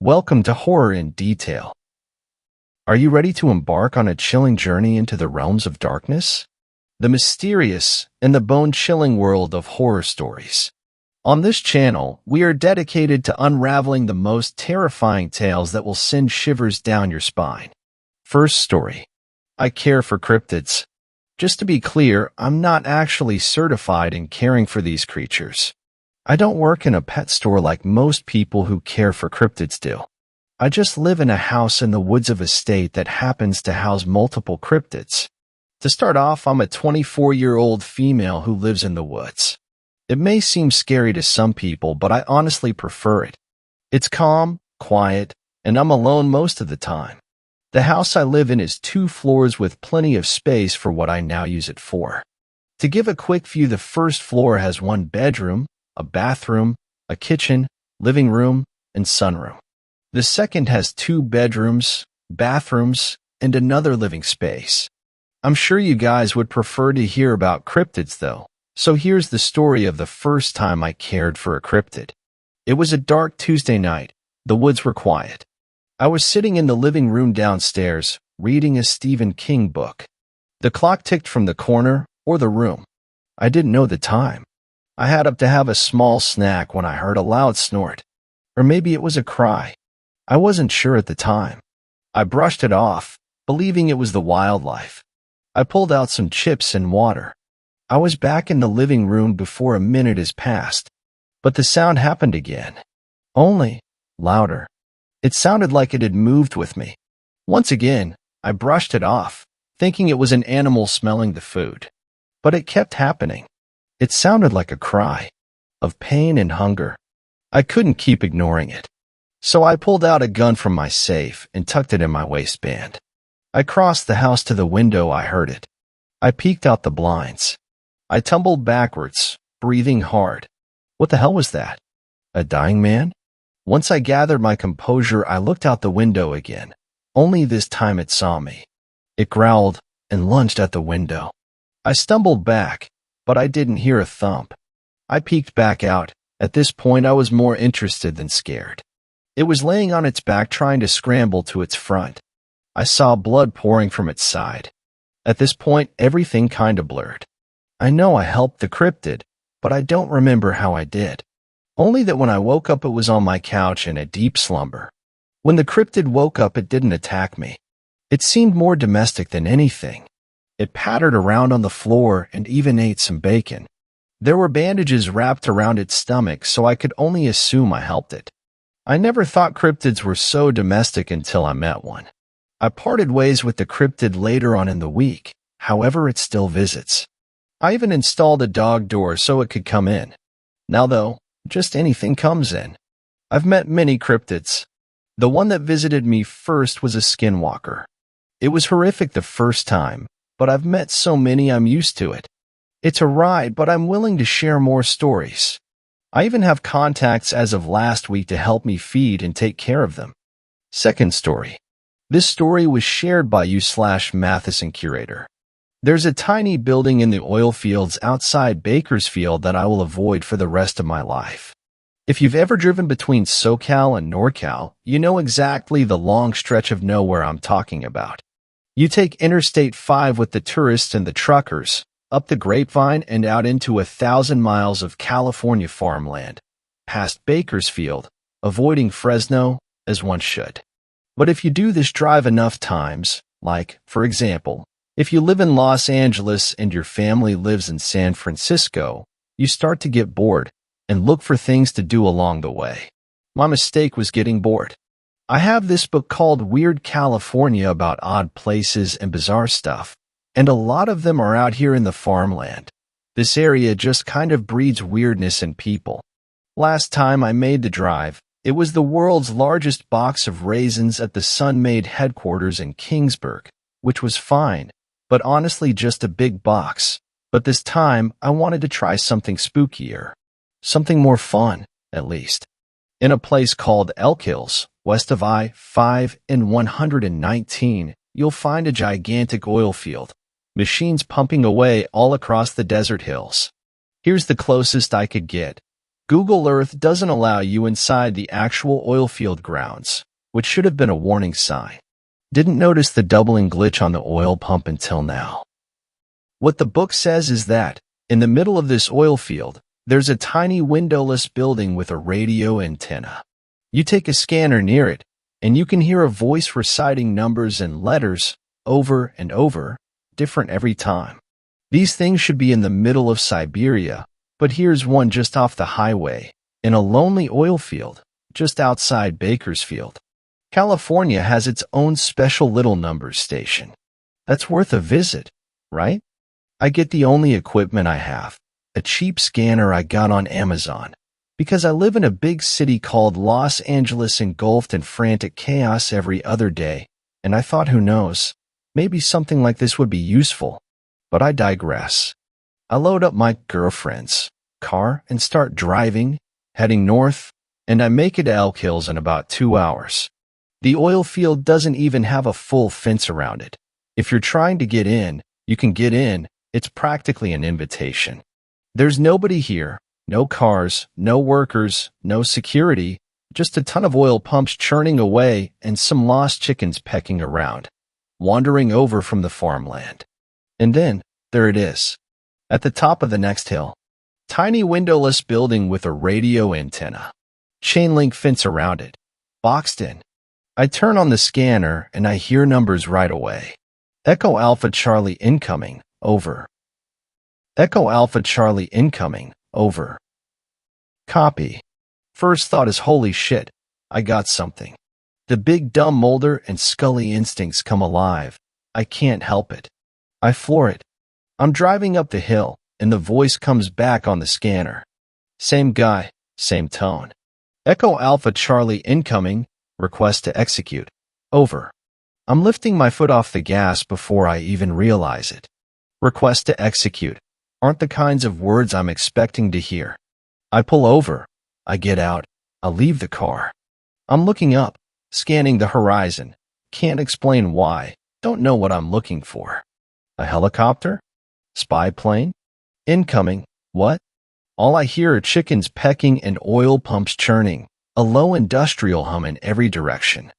Welcome to Horror in Detail. Are you ready to embark on a chilling journey into the realms of darkness? The mysterious and the bone-chilling world of horror stories. On this channel, we are dedicated to unraveling the most terrifying tales that will send shivers down your spine. First story. I care for cryptids. Just to be clear, I'm not actually certified in caring for these creatures. I don't work in a pet store like most people who care for cryptids do. I just live in a house in the woods of a state that happens to house multiple cryptids. To start off, I'm a 24-year-old female who lives in the woods. It may seem scary to some people, but I honestly prefer it. It's calm, quiet, and I'm alone most of the time. The house I live in is 2 floors with plenty of space for what I now use it for. To give a quick view, the first floor has 1 bedroom, a bathroom, a kitchen, living room, and sunroom. The second has 2 bedrooms, bathrooms, and another living space. I'm sure you guys would prefer to hear about cryptids though, so here's the story of the first time I cared for a cryptid. It was a dark Tuesday night. The woods were quiet. I was sitting in the living room downstairs, reading a Stephen King book. The clock ticked from the corner, or the room. I didn't know the time. I had up to have a small snack when I heard a loud snort. Or maybe it was a cry. I wasn't sure at the time. I brushed it off, believing it was the wildlife. I pulled out some chips and water. I was back in the living room before a minute has passed. But the sound happened again. Only louder. It sounded like it had moved with me. Once again, I brushed it off, thinking it was an animal smelling the food. But it kept happening. It sounded like a cry of pain and hunger. I couldn't keep ignoring it. So I pulled out a gun from my safe and tucked it in my waistband. I crossed the house to the window. I heard it. I peeked out the blinds. I tumbled backwards, breathing hard. What the hell was that? A dying man? Once I gathered my composure, I looked out the window again. Only this time it saw me. It growled and lunged at the window. I stumbled back, but I didn't hear a thump. I peeked back out. At this point, I was more interested than scared. It was laying on its back trying to scramble to its front. I saw blood pouring from its side. At this point, everything kinda blurred. I know I helped the cryptid, but I don't remember how I did. Only that when I woke up, it was on my couch in a deep slumber. When the cryptid woke up, it didn't attack me. It seemed more domestic than anything. It pattered around on the floor and even ate some bacon. There were bandages wrapped around its stomach, so I could only assume I helped it. I never thought cryptids were so domestic until I met one. I parted ways with the cryptid later on in the week. However, it still visits. I even installed a dog door so it could come in. Now though, just anything comes in. I've met many cryptids. The one that visited me first was a skinwalker. It was horrific the first time, but I've met so many I'm used to it. It's a ride, but I'm willing to share more stories. I even have contacts as of last week to help me feed and take care of them. Second story. This story was shared by you/Matheson Curator. There's a tiny building in the oil fields outside Bakersfield that I will avoid for the rest of my life. If you've ever driven between SoCal and NorCal, you know exactly the long stretch of nowhere I'm talking about. You take Interstate 5 with the tourists and the truckers, up the Grapevine and out into 1,000 miles of California farmland, past Bakersfield, avoiding Fresno, as one should. But if you do this drive enough times, like, for example, if you live in Los Angeles and your family lives in San Francisco, you start to get bored and look for things to do along the way. My mistake was getting bored. I have this book called Weird California about odd places and bizarre stuff, and a lot of them are out here in the farmland. This area just kind of breeds weirdness in people. Last time I made the drive, it was the world's largest box of raisins at the Sun-Maid headquarters in Kingsburg, which was fine, but honestly just a big box. But this time, I wanted to try something spookier. Something more fun, at least. In a place called Elk Hills, west of I-5 and 119, you'll find a gigantic oil field, machines pumping away all across the desert hills. Here's the closest I could get. Google Earth doesn't allow you inside the actual oil field grounds, which should have been a warning sign. Didn't notice the doubling glitch on the oil pump until now. What the book says is that, in the middle of this oil field, there's a tiny windowless building with a radio antenna. You take a scanner near it, and you can hear a voice reciting numbers and letters over and over, different every time. These things should be in the middle of Siberia, but here's one just off the highway, in a lonely oil field, just outside Bakersfield. California has its own special little numbers station. That's worth a visit, right? I get the only equipment I have, a cheap scanner I got on Amazon, because I live in a big city called Los Angeles engulfed in frantic chaos every other day, and I thought, who knows, maybe something like this would be useful. But I digress. I load up my girlfriend's car and start driving, heading north, and I make it to Elk Hills in about 2 hours. The oil field doesn't even have a full fence around it. If you're trying to get in, you can get in. It's practically an invitation. There's nobody here, no cars, no workers, no security, just a ton of oil pumps churning away and some lost chickens pecking around, wandering over from the farmland. And then, there it is, at the top of the next hill. Tiny windowless building with a radio antenna. Chain link fence around it. Boxed in. I turn on the scanner and I hear numbers right away. Echo Alpha Charlie incoming, over. Echo Alpha Charlie incoming, over. Copy. First thought is, holy shit, I got something. The big dumb Mulder and Scully instincts come alive. I can't help it. I floor it. I'm driving up the hill, and the voice comes back on the scanner. Same guy, same tone. Echo Alpha Charlie incoming, request to execute. Over. I'm lifting my foot off the gas before I even realize it. Request to execute aren't the kinds of words I'm expecting to hear. I pull over. I get out. I leave the car. I'm looking up, scanning the horizon. Can't explain why. Don't know what I'm looking for. A helicopter? Spy plane? Incoming. What? All I hear are chickens pecking and oil pumps churning, a low industrial hum in every direction.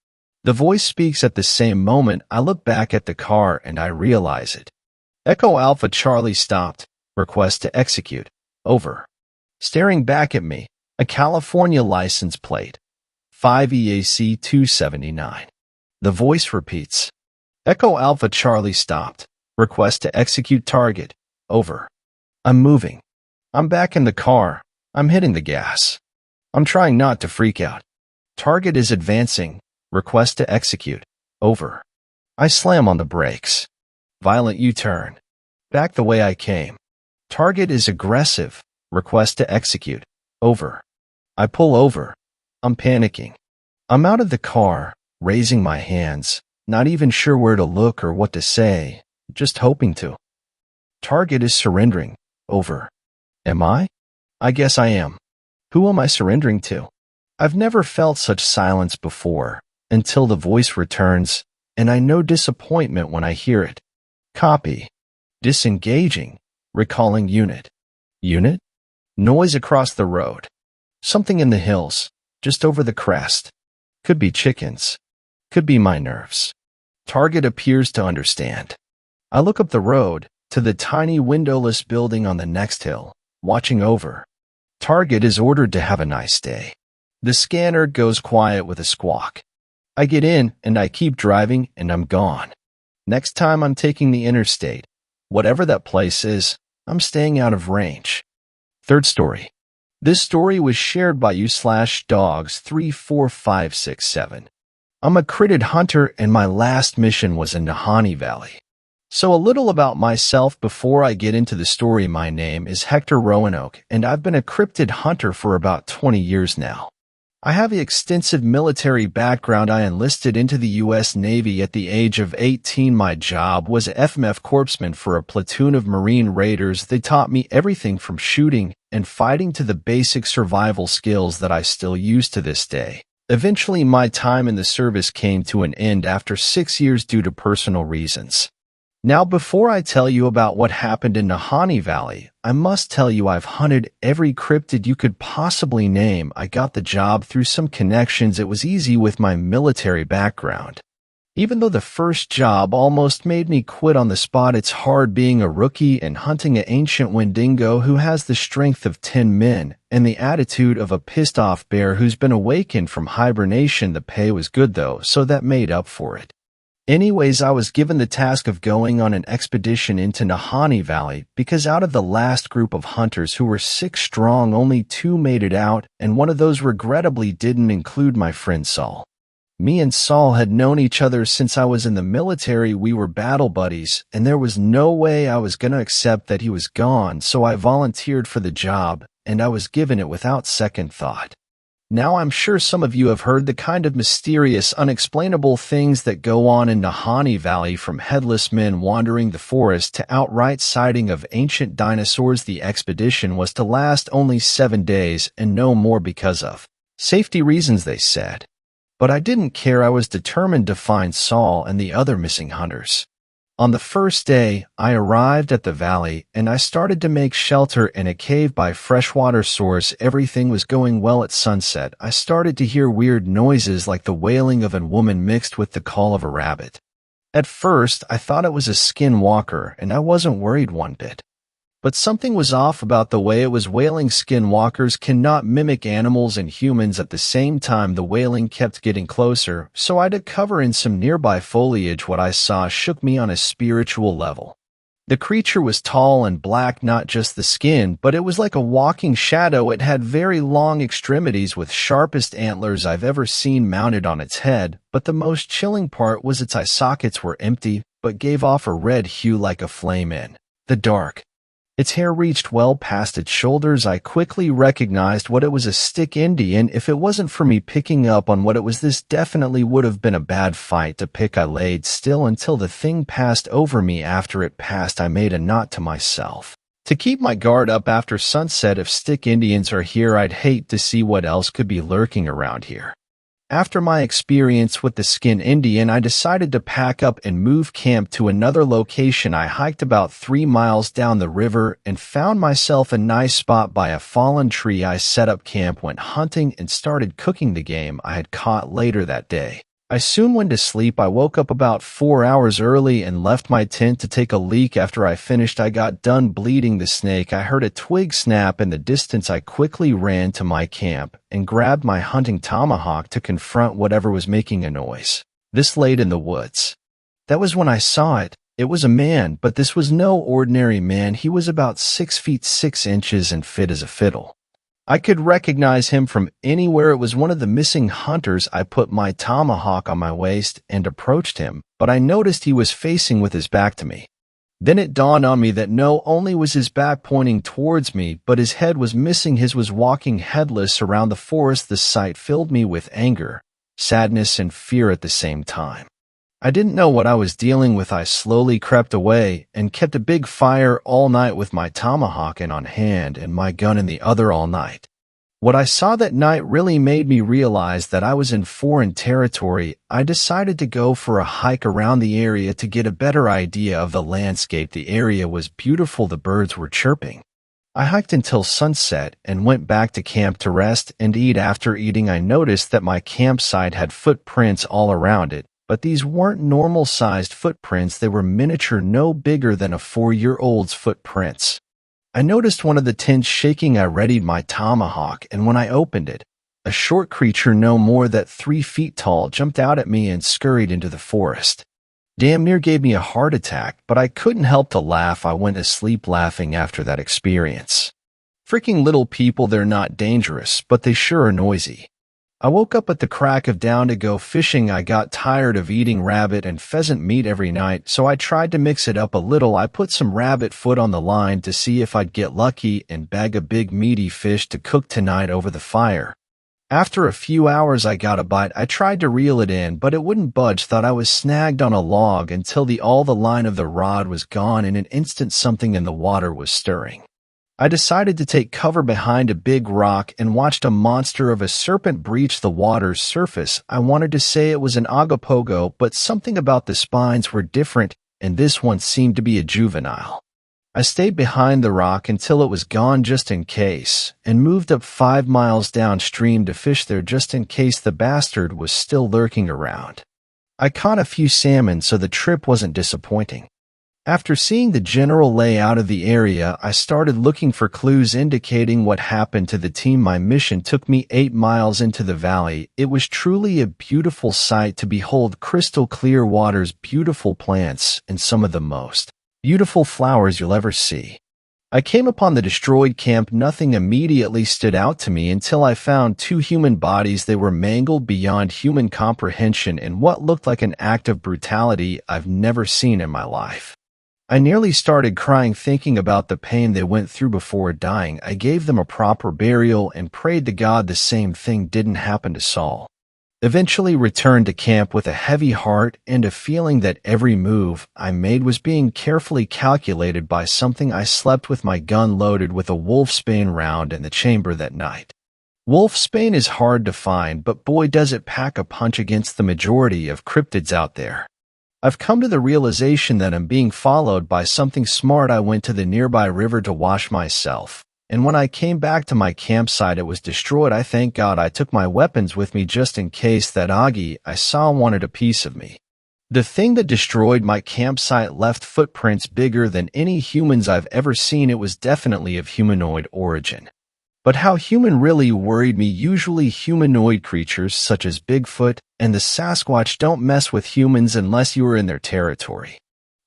The voice speaks at the same moment. I look back at the car and I realize it. Echo Alpha Charlie stopped. Request to execute. Over. Staring back at me, a California license plate. 5EAC 279. The voice repeats. Echo Alpha Charlie stopped. Request to execute target. Over. I'm moving. I'm back in the car. I'm hitting the gas. I'm trying not to freak out. Target is advancing. Request to execute. Over. I slam on the brakes. Violent U-turn. Back the way I came. Target is aggressive. Request to execute. Over. I pull over. I'm panicking. I'm out of the car, raising my hands, not even sure where to look or what to say, just hoping to. Target is surrendering. Over. Am I? I guess I am. Who am I surrendering to? I've never felt such silence before, until the voice returns, and I know disappointment when I hear it. Copy. Disengaging. Recalling unit. Unit? Noise across the road. Something in the hills, just over the crest. Could be chickens. Could be my nerves. Target appears to understand. I look up the road, to the tiny windowless building on the next hill, watching over. Target is ordered to have a nice day. The scanner goes quiet with a squawk. I get in and I keep driving and I'm gone. Next time I'm taking the interstate, whatever that place is, I'm staying out of range. Third story. This story was shared by you/dogs34567. I'm a cryptid hunter and my last mission was in Nahanni Valley. So a little about myself before I get into the story. My name is Hector Roanoke and I've been a cryptid hunter for about 20 years now. I have an extensive military background. I enlisted into the U.S. Navy at the age of 18. My job was FMF corpsman for a platoon of Marine Raiders. They taught me everything from shooting and fighting to the basic survival skills that I still use to this day. Eventually, my time in the service came to an end after 6 years due to personal reasons. Now, before I tell you about what happened in Nahanni Valley, I must tell you I've hunted every cryptid you could possibly name. I got the job through some connections. It was easy with my military background. Even though the first job almost made me quit on the spot, it's hard being a rookie and hunting an ancient Wendigo who has the strength of 10 men and the attitude of a pissed-off bear who's been awakened from hibernation. The pay was good though, so that made up for it. Anyways, I was given the task of going on an expedition into Nahanni Valley because out of the last group of hunters who were 6 strong, only 2 made it out, and one of those regrettably didn't include my friend Saul. Me and Saul had known each other since I was in the military. We were battle buddies, and there was no way I was going to accept that he was gone, so I volunteered for the job, and I was given it without second thought. Now, I'm sure some of you have heard the kind of mysterious, unexplainable things that go on in Nahanni Valley, from headless men wandering the forest to outright sighting of ancient dinosaurs. The expedition was to last only 7 days and no more because of safety reasons, they said. But I didn't care. I was determined to find Saul and the other missing hunters. On the first day, I arrived at the valley and I started to make shelter in a cave by freshwater source. Everything was going well. At sunset, I started to hear weird noises like the wailing of a woman mixed with the call of a rabbit. At first, I thought it was a skinwalker and I wasn't worried one bit. But something was off about the way it was wailing. Skinwalkers cannot mimic animals and humans at the same time. The wailing kept getting closer, so I had to cover in some nearby foliage. What I saw shook me on a spiritual level. The creature was tall and black, not just the skin, but it was like a walking shadow. It had very long extremities with sharpest antlers I've ever seen mounted on its head, but the most chilling part was its eye sockets were empty, but gave off a red hue like a flame in the dark. Its hair reached well past its shoulders. I quickly recognized what it was: a stick Indian. If it wasn't for me picking up on what it was, this definitely would have been a bad fight to pick. I laid still until the thing passed over me. After it passed, I made a knot to myself to keep my guard up. After sunset, if stick Indians are here, I'd hate to see what else could be lurking around here. After my experience with the skin Indian, I decided to pack up and move camp to another location. I hiked about 3 miles down the river and found myself a nice spot by a fallen tree. I set up camp, went hunting, and started cooking the game I had caught later that day. I soon went to sleep. I woke up about 4 hours early and left my tent to take a leak. After I finished, I got done bleeding the snake. I heard a twig snap in the distance. I quickly ran to my camp and grabbed my hunting tomahawk to confront whatever was making a noise. This laid in the woods. That was when I saw it. It was a man, but this was no ordinary man. He was about 6 feet 6 inches and fit as a fiddle. I could recognize him from anywhere. It was one of the missing hunters. I put my tomahawk on my waist and approached him, but I noticed he was facing with his back to me. Then it dawned on me that not only was his back pointing towards me, but his head was missing. His was walking headless around the forest. The sight filled me with anger, sadness, and fear at the same time. I didn't know what I was dealing with. I slowly crept away and kept a big fire all night with my tomahawk in on hand and my gun in the other all night. What I saw that night really made me realize that I was in foreign territory. I decided to go for a hike around the area to get a better idea of the landscape. The area was beautiful. The birds were chirping. I hiked until sunset and went back to camp to rest and eat. After eating, I noticed that my campsite had footprints all around it. But these weren't normal-sized footprints. They were miniature, no bigger than a 4-year-old's footprints. I noticed one of the tents shaking. I readied my tomahawk, and when I opened it, a short creature no more than 3 feet tall jumped out at me and scurried into the forest. Damn near gave me a heart attack, but I couldn't help to laugh. I went to sleep laughing after that experience. Freaking little people, they're not dangerous, but they sure are noisy. I woke up at the crack of dawn to go fishing. I got tired of eating rabbit and pheasant meat every night, so I tried to mix it up a little. I put some rabbit foot on the line to see if I'd get lucky and bag a big meaty fish to cook tonight over the fire. After a few hours, I got a bite. I tried to reel it in, but it wouldn't budge. Thought I was snagged on a log until all the line of the rod was gone. In an instant, something in the water was stirring. I decided to take cover behind a big rock and watched a monster of a serpent breach the water's surface. I wanted to say it was an agapogo, but something about the spines were different. and this one seemed to be a juvenile. I stayed behind the rock until it was gone just in case, and moved up 5 miles downstream to fish there just in case the bastard was still lurking around. I caught a few salmon, so the trip wasn't disappointing. After seeing the general layout of the area, I started looking for clues indicating what happened to the team. My mission took me 8 miles into the valley. It was truly a beautiful sight to behold: crystal clear waters, beautiful plants, and some of the most beautiful flowers you'll ever see. I came upon the destroyed camp. Nothing immediately stood out to me until I found 2 human bodies. They were mangled beyond human comprehension in what looked like an act of brutality I've never seen in my life. I nearly started crying thinking about the pain they went through before dying. I gave them a proper burial and prayed to God the same thing didn't happen to Saul. Eventually returned to camp with a heavy heart and a feeling that every move I made was being carefully calculated by something. I slept with my gun loaded with a wolfsbane round in the chamber that night. Wolfsbane is hard to find, but boy does it pack a punch against the majority of cryptids out there. I've come to the realization that I'm being followed by something smart. I went to the nearby river to wash myself, and when I came back to my campsite it was destroyed. I thank God I took my weapons with me just in case that Augie I saw wanted a piece of me. The thing that destroyed my campsite left footprints bigger than any humans I've ever seen. It was definitely of humanoid origin. But how human really worried me. Usually humanoid creatures such as Bigfoot and the Sasquatch don't mess with humans unless you are in their territory.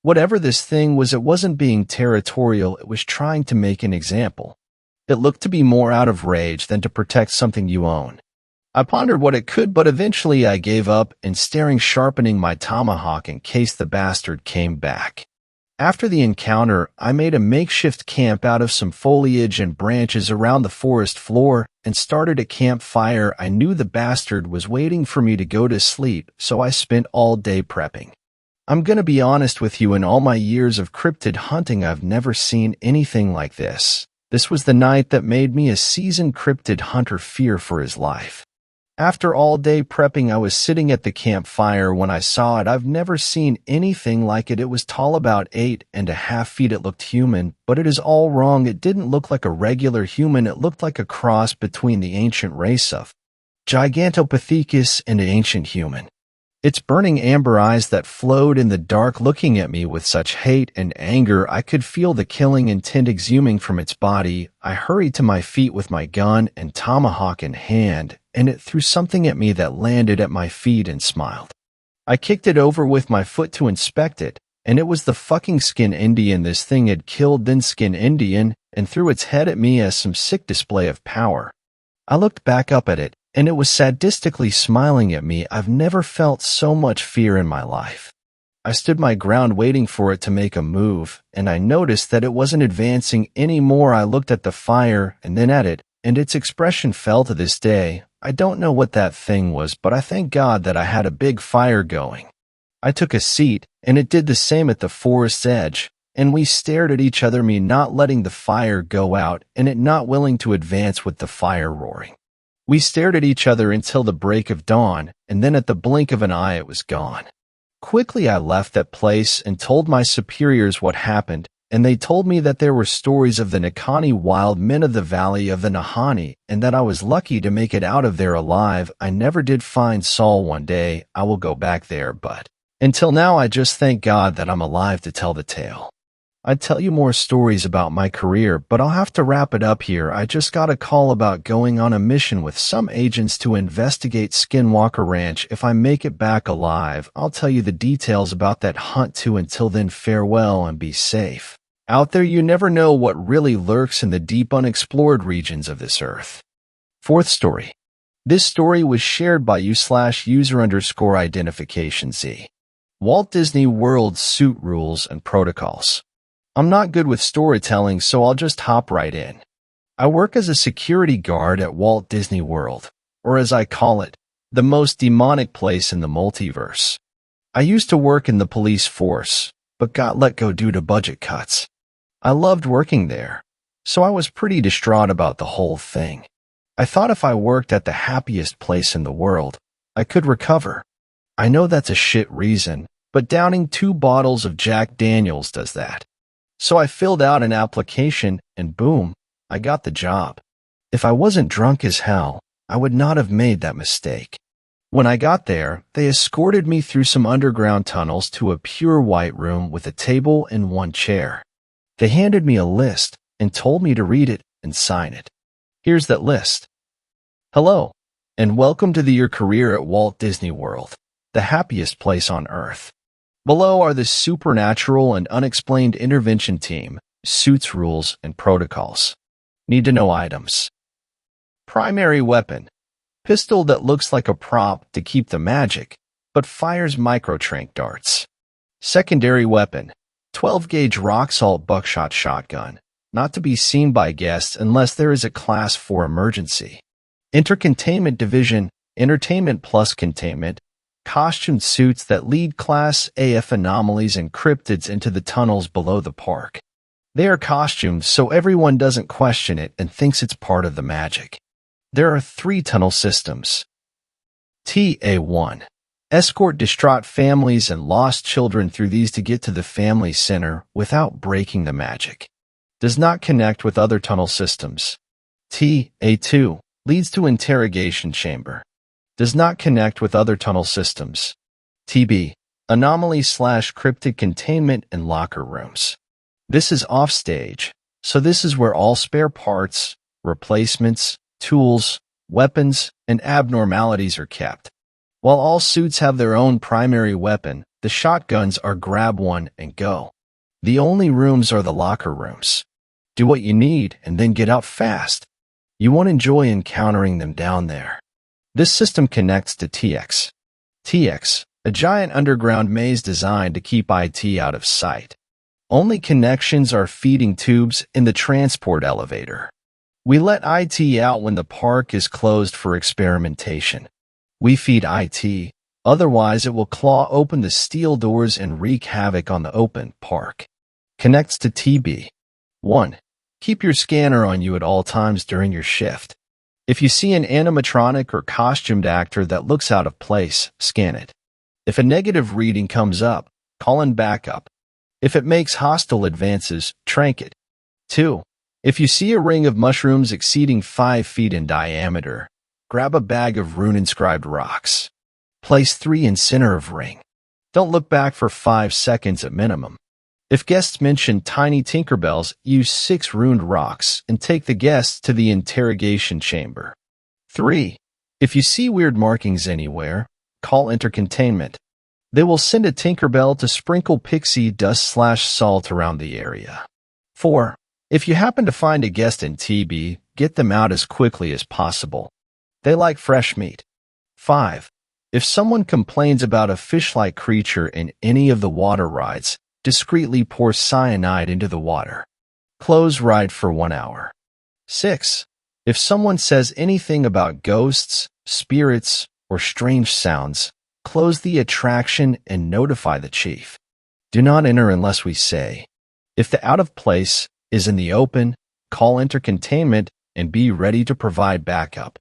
Whatever this thing was, it wasn't being territorial, it was trying to make an example. It looked to be more out of rage than to protect something you own. I pondered what it could, but eventually I gave up and sharpening my tomahawk in case the bastard came back. After the encounter, I made a makeshift camp out of some foliage and branches around the forest floor and started a campfire. I knew the bastard was waiting for me to go to sleep, so I spent all day prepping. I'm gonna be honest with you, in all my years of cryptid hunting, I've never seen anything like this. This was the night that made me, a seasoned cryptid hunter, fear for his life. After all day prepping, I was sitting at the campfire when I saw it. I've never seen anything like it. It was tall, about 8.5 feet. It looked human, but it is all wrong. It didn't look like a regular human. It looked like a cross between the ancient race of Gigantopithecus and an ancient human. Its burning amber eyes that flowed in the dark, looking at me with such hate and anger. I could feel the killing intent exhuming from its body. I hurried to my feet with my gun and tomahawk in hand, and it threw something at me that landed at my feet and smiled. I kicked it over with my foot to inspect it, and it was the fucking Skin Indian this thing had killed. Then Skin Indian, and threw its head at me as some sick display of power. I looked back up at it, and it was sadistically smiling at me. I've never felt so much fear in my life. I stood my ground waiting for it to make a move, and I noticed that it wasn't advancing anymore. I looked at the fire and then at it, and its expression fell. To this day, I don't know what that thing was, but I thank God that I had a big fire going. I took a seat, and it did the same at the forest's edge, and we stared at each other, me not letting the fire go out and it not willing to advance with the fire roaring. We stared at each other until the break of dawn, and then at the blink of an eye it was gone. Quickly I left that place and told my superiors what happened, and they told me that there were stories of the Nakani wild men of the valley of the Nahani, and that I was lucky to make it out of there alive. I never did find Saul. One day I will go back there, but until now I just thank God that I'm alive to tell the tale. I'd tell you more stories about my career, but I'll have to wrap it up here. I just got a call about going on a mission with some agents to investigate Skinwalker Ranch. If I make it back alive, I'll tell you the details about that hunt too. Until then, farewell and be safe. Out there, you never know what really lurks in the deep unexplored regions of this earth. Fourth story. This story was shared by you/user_identification_Z. Walt Disney World Suit Rules and Protocols. I'm not good with storytelling, so I'll just hop right in. I work as a security guard at Walt Disney World, or as I call it, the most demonic place in the multiverse. I used to work in the police force, but got let go due to budget cuts. I loved working there, so I was pretty distraught about the whole thing. I thought if I worked at the happiest place in the world, I could recover. I know that's a shit reason, but downing 2 bottles of Jack Daniels does that. So I filled out an application and boom, I got the job. If I wasn't drunk as hell, I would not have made that mistake. When I got there, they escorted me through some underground tunnels to a pure white room with a table and 1 chair. They handed me a list and told me to read it and sign it. Here's that list. Hello, and welcome to your career at Walt Disney World, the happiest place on Earth. Below are the supernatural and unexplained intervention team, suits rules, and protocols. Need to know items. Primary weapon. Pistol that looks like a prop to keep the magic, but fires microtrank darts. Secondary weapon. 12-gauge rock salt buckshot shotgun, not to be seen by guests unless there is a Class 4 emergency. Intercontainment division, entertainment plus containment, costumed suits that lead Class AF anomalies and cryptids into the tunnels below the park. They are costumed so everyone doesn't question it and thinks it's part of the magic. There are 3 tunnel systems. TA1. Escort distraught families and lost children through these to get to the family center without breaking the magic. Does not connect with other tunnel systems. TA2. Leads to interrogation chamber. Does not connect with other tunnel systems. TB. Anomaly/cryptid containment and locker rooms. This is offstage, so this is where all spare parts, replacements, tools, weapons, and abnormalities are kept. While all suits have their own primary weapon, the shotguns are grab one and go. The only rooms are the locker rooms. Do what you need and then get out fast. You won't enjoy encountering them down there. This system connects to TX. TX, a giant underground maze designed to keep IT out of sight. Only connections are feeding tubes in the transport elevator. We let IT out when the park is closed for experimentation. We feed IT, otherwise it will claw open the steel doors and wreak havoc on the open park. Connects to TB. 1. Keep your scanner on you at all times during your shift. If you see an animatronic or costumed actor that looks out of place, scan it. If a negative reading comes up, call in backup. If it makes hostile advances, trank it. 2. If you see a ring of mushrooms exceeding 5 feet in diameter, grab a bag of rune-inscribed rocks. Place 3 in center of ring. Don't look back for 5 seconds at minimum. If guests mention tiny Tinkerbells, use 6 runed rocks and take the guests to the interrogation chamber. 3. If you see weird markings anywhere, call intercontainment. They will send a Tinkerbell to sprinkle pixie dust/salt around the area. 4. If you happen to find a guest in TB, get them out as quickly as possible. They like fresh meat. 5. If someone complains about a fish-like creature in any of the water rides, discreetly pour cyanide into the water. Close ride for 1 hour. 6. If someone says anything about ghosts, spirits, or strange sounds, close the attraction and notify the chief. Do not enter unless we say. If the out of place is in the open, call intercontainment and be ready to provide backup.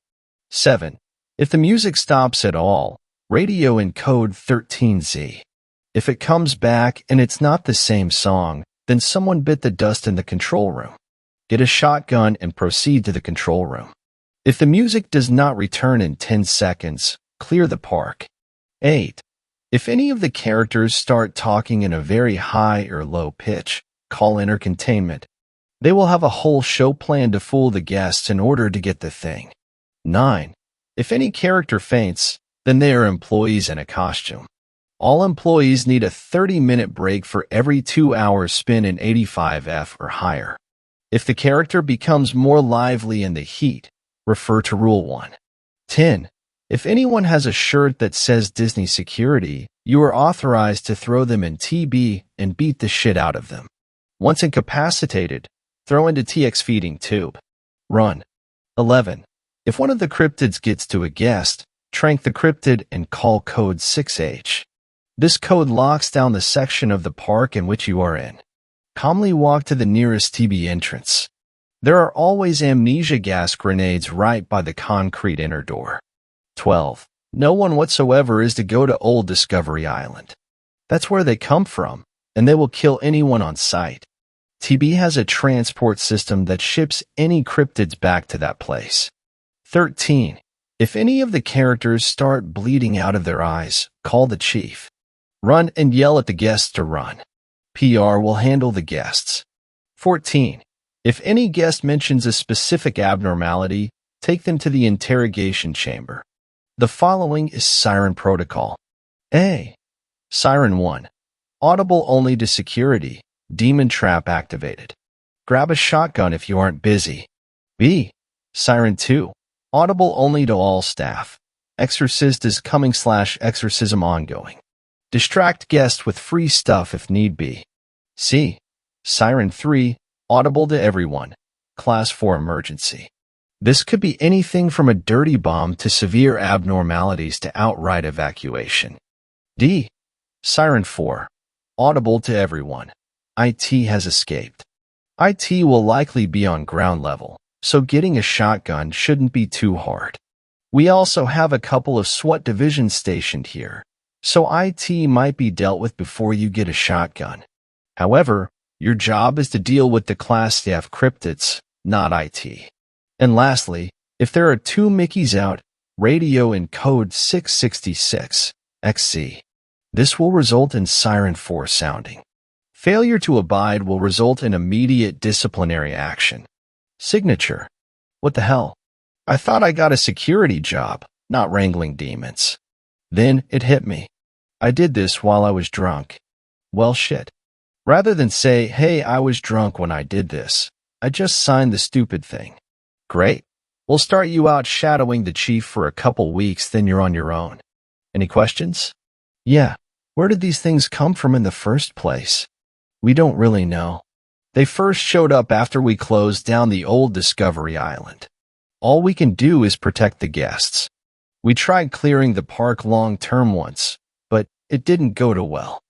7. If the music stops at all, radio in code 13Z. If it comes back and it's not the same song, then someone bit the dust in the control room. Get a shotgun and proceed to the control room. If the music does not return in 10 seconds, clear the park. 8. If any of the characters start talking in a very high or low pitch, call intercontainment. They will have a whole show plan to fool the guests in order to get the thing. 9. If any character faints, then they are employees in a costume. All employees need a 30-minute break for every 2 hours spent in 85F or higher. If the character becomes more lively in the heat, refer to Rule 1. 10. If anyone has a shirt that says Disney Security, you are authorized to throw them in TB and beat the shit out of them. Once incapacitated, throw into TX feeding tube. Run. 11. If one of the cryptids gets to a guest, trank the cryptid and call code 6H. This code locks down the section of the park in which you are in. Calmly walk to the nearest TB entrance. There are always amnesia gas grenades right by the concrete inner door. 12. No one whatsoever is to go to Old Discovery Island. That's where they come from, and they will kill anyone on sight. TB has a transport system that ships any cryptids back to that place. 13. If any of the characters start bleeding out of their eyes, call the chief. Run and yell at the guests to run. PR will handle the guests. 14. If any guest mentions a specific abnormality, take them to the interrogation chamber. The following is Siren Protocol. A. Siren 1. Audible only to security. Demon trap activated. Grab a shotgun if you aren't busy. B. Siren 2. Audible only to all staff. Exorcist is coming/exorcism ongoing. Distract guests with free stuff if need be. C. Siren 3. Audible to everyone. Class 4 emergency. This could be anything from a dirty bomb to severe abnormalities to outright evacuation. D. Siren 4. Audible to everyone. IT has escaped. IT will likely be on ground level, so getting a shotgun shouldn't be too hard. We also have a couple of SWAT divisions stationed here, so IT might be dealt with before you get a shotgun. However, your job is to deal with the class staff cryptids, not IT. And lastly, if there are two Mickeys out, radio in code 666 XC. This will result in Siren 4 sounding. Failure to abide will result in immediate disciplinary action. Signature. What the hell? I thought I got a security job, not wrangling demons. Then it hit me. I did this while I was drunk. Well, shit. Rather than say, hey, I was drunk when I did this, I just signed the stupid thing. Great. We'll start you out shadowing the chief for a couple weeks, then you're on your own. Any questions? Yeah. Where did these things come from in the first place? We don't really know. They first showed up after we closed down the old Discovery Island. All we can do is protect the guests. We tried clearing the park long-term once, but it didn't go too well.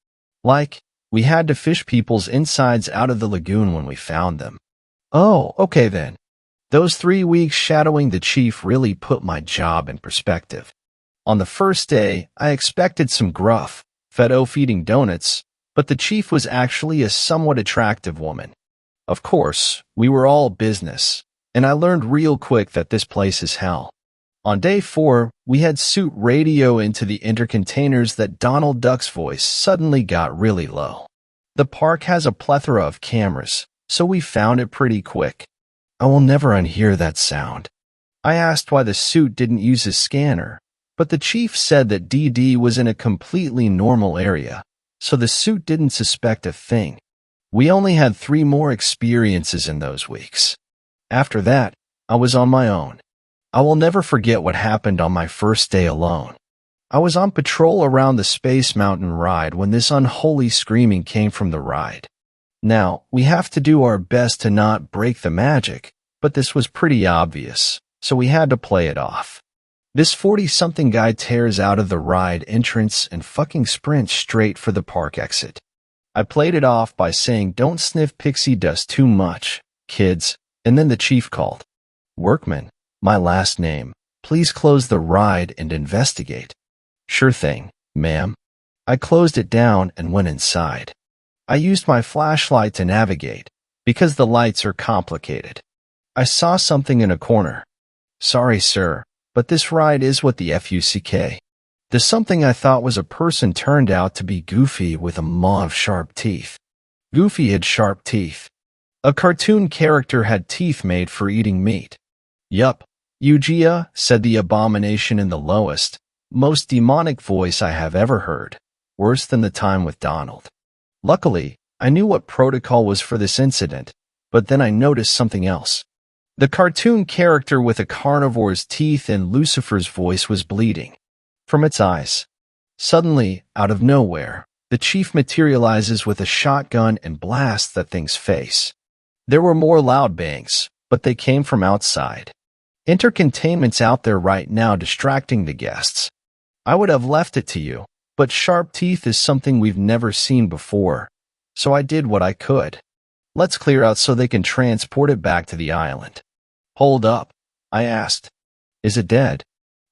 We had to fish people's insides out of the lagoon when we found them. Oh, okay then. Those 3 weeks shadowing the chief really put my job in perspective. On the first day, I expected some gruff, feeding donuts, but the chief was actually a somewhat attractive woman. Of course, we were all business, and I learned real quick that this place is hell. On day 4, we had suit radio into the intercontainers that Donald Duck's voice suddenly got really low. The park has a plethora of cameras, so we found it pretty quick. I will never unhear that sound. I asked why the suit didn't use his scanner, but the chief said that DD was in a completely normal area, so the suit didn't suspect a thing. We only had 3 more experiences in those weeks. After that, I was on my own. I will never forget what happened on my first day alone. I was on patrol around the Space Mountain ride when this unholy screaming came from the ride. Now, we have to do our best to not break the magic, but this was pretty obvious, so we had to play it off. This 40-something guy tears out of the ride entrance and fucking sprints straight for the park exit. I played it off by saying, don't sniff pixie dust too much, kids, and then the chief called. Workman, my last name, please close the ride and investigate. Sure thing, ma'am. I closed it down and went inside. I used my flashlight to navigate, because the lights are complicated. I saw something in a corner. Sorry, sir, but this ride is what the FUCK. The something I thought was a person turned out to be Goofy with a maw of sharp teeth. Goofy had sharp teeth. A cartoon character had teeth made for eating meat. Yup, Eugia, said the abomination in the lowest, most demonic voice I have ever heard, worse than the time with Donald. Luckily, I knew what protocol was for this incident, but then I noticed something else. The cartoon character with a carnivore's teeth and Lucifer's voice was bleeding from its eyes. Suddenly, out of nowhere, the chief materializes with a shotgun and blasts that thing's face. There were more loud bangs, but they came from outside. Intercontainment's out there right now distracting the guests. I would have left it to you, but sharp teeth is something we've never seen before, so I did what I could. Let's clear out so they can transport it back to the island. Hold up, I asked. Is it dead?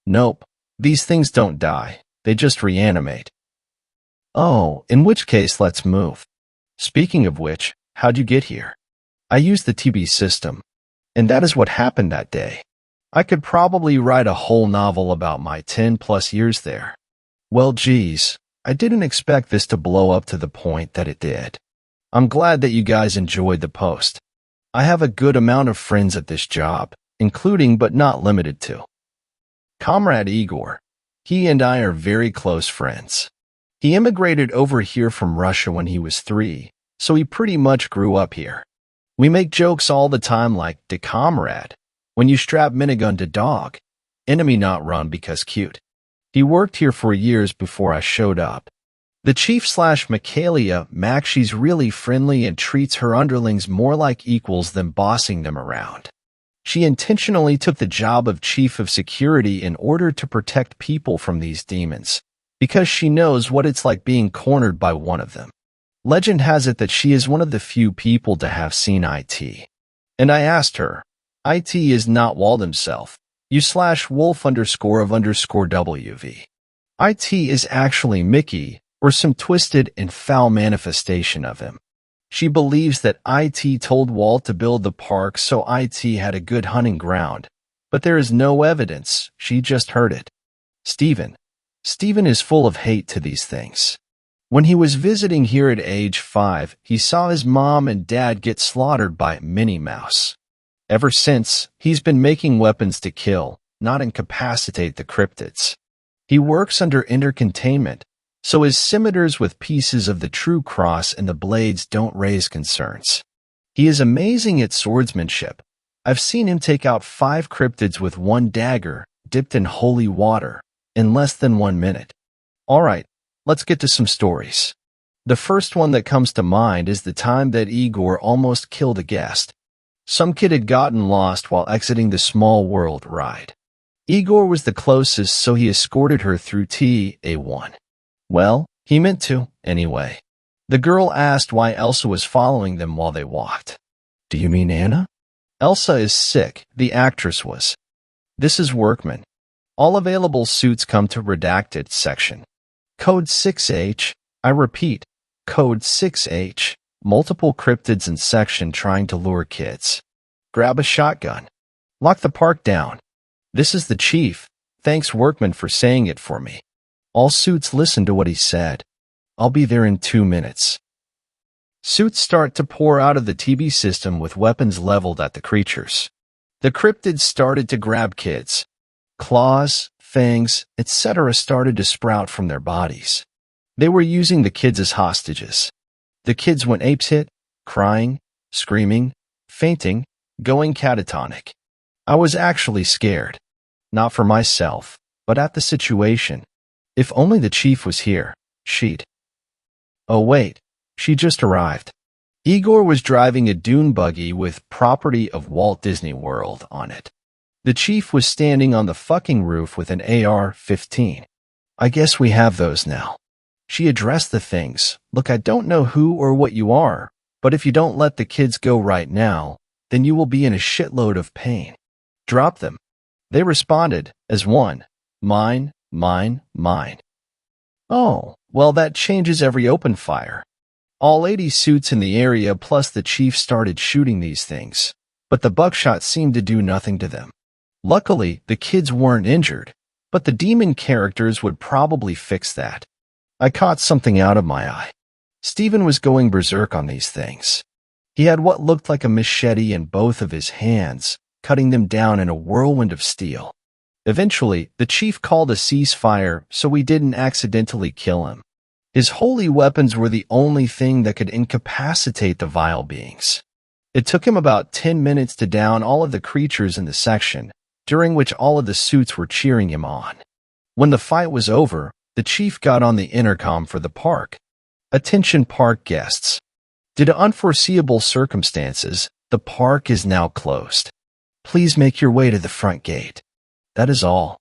Nope. These things don't die. They just reanimate. Oh, in which case, let's move. Speaking of which, how'd you get here? I used the TB system, and that is what happened that day. I could probably write a whole novel about my 10+ years there. Well, geez, I didn't expect this to blow up to the point that it did. I'm glad that you guys enjoyed the post. I have a good amount of friends at this job, including but not limited to Comrade Igor. He and I are very close friends. He immigrated over here from Russia when he was 3, so he pretty much grew up here. We make jokes all the time like, "De comrade, when you strap minigun to dog, enemy not run because cute." He worked here for years before I showed up. The chief/Michaelia, Mac, she's really friendly and treats her underlings more like equals than bossing them around. She intentionally took the job of chief of security in order to protect people from these demons, because she knows what it's like being cornered by one of them. Legend has it that she is one of the few people to have seen IT. And I asked her, IT is not Walt himself. You/wolf_of_WV. IT is actually Mickey, or some twisted and foul manifestation of him. She believes that IT told Walt to build the park so IT had a good hunting ground, but there is no evidence, she just heard it. Steven is full of hate to these things. When he was visiting here at age 5, he saw his mom and dad get slaughtered by Minnie Mouse. Ever since, he's been making weapons to kill, not incapacitate the cryptids. He works under intercontainment, so his scimitars with pieces of the true cross and the blades don't raise concerns. He is amazing at swordsmanship. I've seen him take out 5 cryptids with one dagger, dipped in holy water, in less than 1 minute. Alright, let's get to some stories. The first one that comes to mind is the time that Igor almost killed a guest. Some kid had gotten lost while exiting the Small World ride. Igor was the closest, so he escorted her through TA1. Well, he meant to, anyway. The girl asked why Elsa was following them while they walked. Do you mean Anna? Elsa is sick, the actress was. This is Workman. All available suits come to redacted section. Code 6H, I repeat, Code 6H, multiple cryptids in section trying to lure kids. Grab a shotgun. Lock the park down. This is the chief. Thanks Workman for saying it for me. All suits listen to what he said. I'll be there in 2 minutes. Suits start to pour out of the TB system with weapons leveled at the creatures. The cryptids started to grab kids. Claws, fangs, etc. started to sprout from their bodies. They were using the kids as hostages. The kids went apeshit, crying, screaming, fainting, going catatonic. I was actually scared. Not for myself, but at the situation. If only the chief was here, she'd... Oh wait, she just arrived. Igor was driving a dune buggy with property of Walt Disney World on it. The chief was standing on the fucking roof with an AR-15. I guess we have those now. She addressed the things. Look, I don't know who or what you are, but if you don't let the kids go right now, then you will be in a shitload of pain. Drop them. They responded as one. Mine, mine, mine. Oh, well that changes every open fire. All 80 suits in the area plus the chief started shooting these things, but the buckshot seemed to do nothing to them. Luckily, the kids weren't injured, but the demon characters would probably fix that. I caught something out of my eye. Steven was going berserk on these things. He had what looked like a machete in both of his hands, cutting them down in a whirlwind of steel. Eventually, the chief called a ceasefire so we didn't accidentally kill him. His holy weapons were the only thing that could incapacitate the vile beings. It took him about 10 minutes to down all of the creatures in the section, during which all of the suits were cheering him on. When the fight was over, the chief got on the intercom for the park. Attention park guests. Due to unforeseeable circumstances, the park is now closed. Please make your way to the front gate. That is all.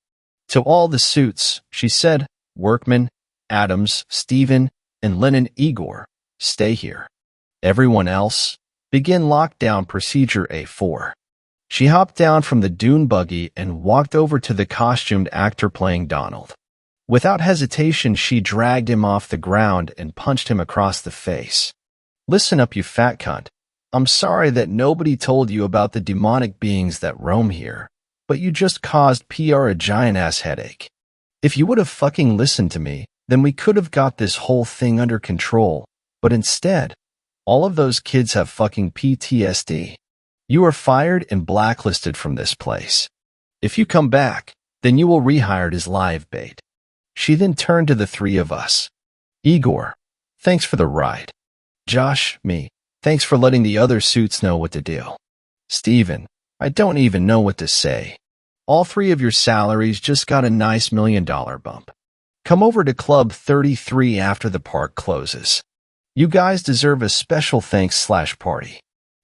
To all the suits, she said, Workman, Adams, Steven, and Lennon Igor, stay here. Everyone else, begin lockdown procedure A4. She hopped down from the dune buggy and walked over to the costumed actor playing Donald. Without hesitation, she dragged him off the ground and punched him across the face. Listen up, you fat cunt. I'm sorry that nobody told you about the demonic beings that roam here, but you just caused PR a giant-ass headache. If you would have fucking listened to me, then we could have got this whole thing under control, but instead, all of those kids have fucking PTSD. You are fired and blacklisted from this place. If you come back, then you will rehired as live bait. She then turned to the three of us. Igor, thanks for the ride. Josh, me, thanks for letting the other suits know what to do. Steven, I don't even know what to say. All three of your salaries just got a nice $1 million bump. Come over to Club 33 after the park closes. You guys deserve a special thanks/party.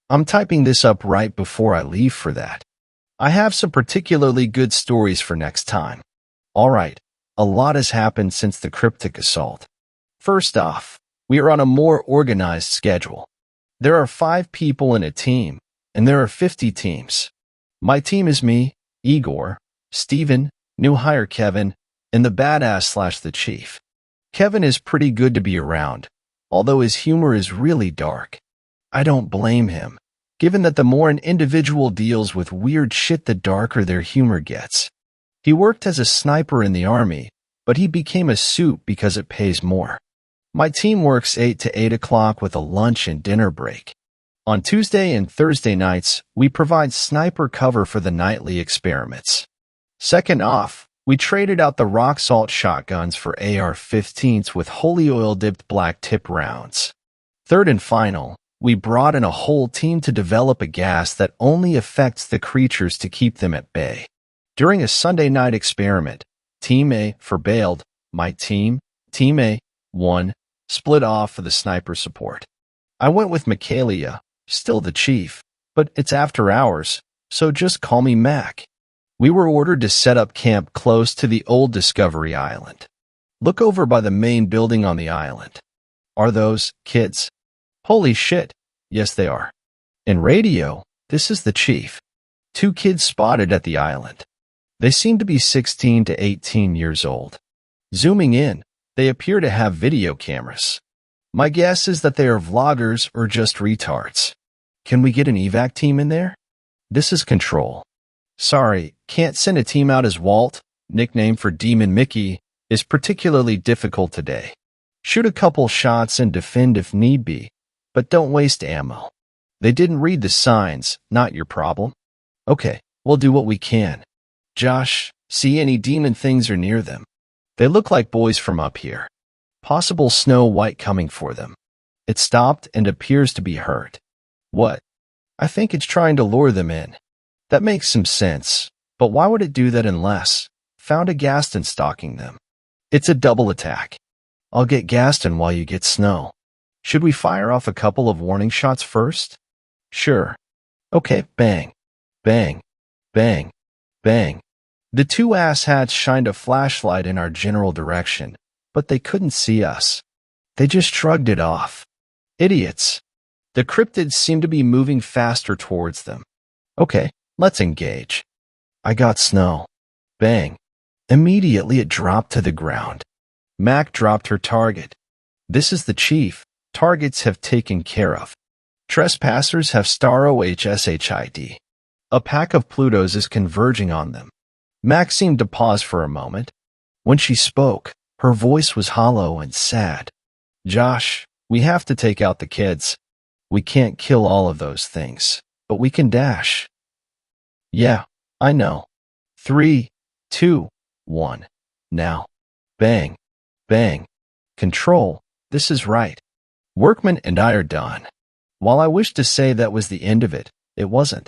I'm typing this up right before I leave for that. I have some particularly good stories for next time. Alright, a lot has happened since the cryptic assault. First off, we are on a more organized schedule. There are 5 people in a team, and there are 50 teams. My team is me, Igor, Steven, new hire Kevin, and the badass/the chief. Kevin is pretty good to be around, although his humor is really dark. I don't blame him, given that the more an individual deals with weird shit, the darker their humor gets. He worked as a sniper in the army, but he became a suit because it pays more. My team works 8 to 8 o'clock with a lunch and dinner break. On Tuesday and Thursday nights, we provide sniper cover for the nightly experiments. Second off, we traded out the rock salt shotguns for AR-15s with holy oil-dipped black tip rounds. Third and final, we brought in a whole team to develop a gas that only affects the creatures to keep them at bay. During a Sunday night experiment, Team A forbailed, my team, Team A, won, split off for the sniper support. I went with Michaelia, still the chief, but it's after hours, so just call me Mac. We were ordered to set up camp close to the old Discovery Island. Look over by the main building on the island. Are those kids? Holy shit, yes they are. In radio, this is the chief. 2 kids spotted at the island. They seem to be 16 to 18 years old. Zooming in, they appear to have video cameras. My guess is that they are vloggers or just retards. Can we get an evac team in there? This is Control. Sorry, can't send a team out as Walt, nickname for Demon Mickey, is particularly difficult today. Shoot a couple shots and defend if need be, but don't waste ammo. They didn't read the signs, not your problem. Okay, we'll do what we can. Josh, see any demon things or near them? They look like boys from up here. Possible Snow White coming for them. It stopped and appears to be hurt. What? I think it's trying to lure them in. That makes some sense, but why would it do that unless found a Gaston stalking them? It's a double attack. I'll get Gaston while you get Snow. Should we fire off a couple of warning shots first? Sure. Okay, bang, bang, bang, bang. The 2 asshats shined a flashlight in our general direction, but they couldn't see us. They just shrugged it off. Idiots. The cryptids seem to be moving faster towards them. Okay, let's engage. I got Snow. Bang. Immediately it dropped to the ground. Mac dropped her target. This is the chief. Targets have taken care of. Trespassers have star OHSHID. A pack of Plutos is converging on them. Mac seemed to pause for a moment. When she spoke, her voice was hollow and sad. Josh, we have to take out the kids. We can't kill all of those things, but we can dash. Yeah, I know. 3, 2, 1. Now. Bang. Bang. Control, this is right. Workman and I are done. While I wish to say that was the end of it, it wasn't.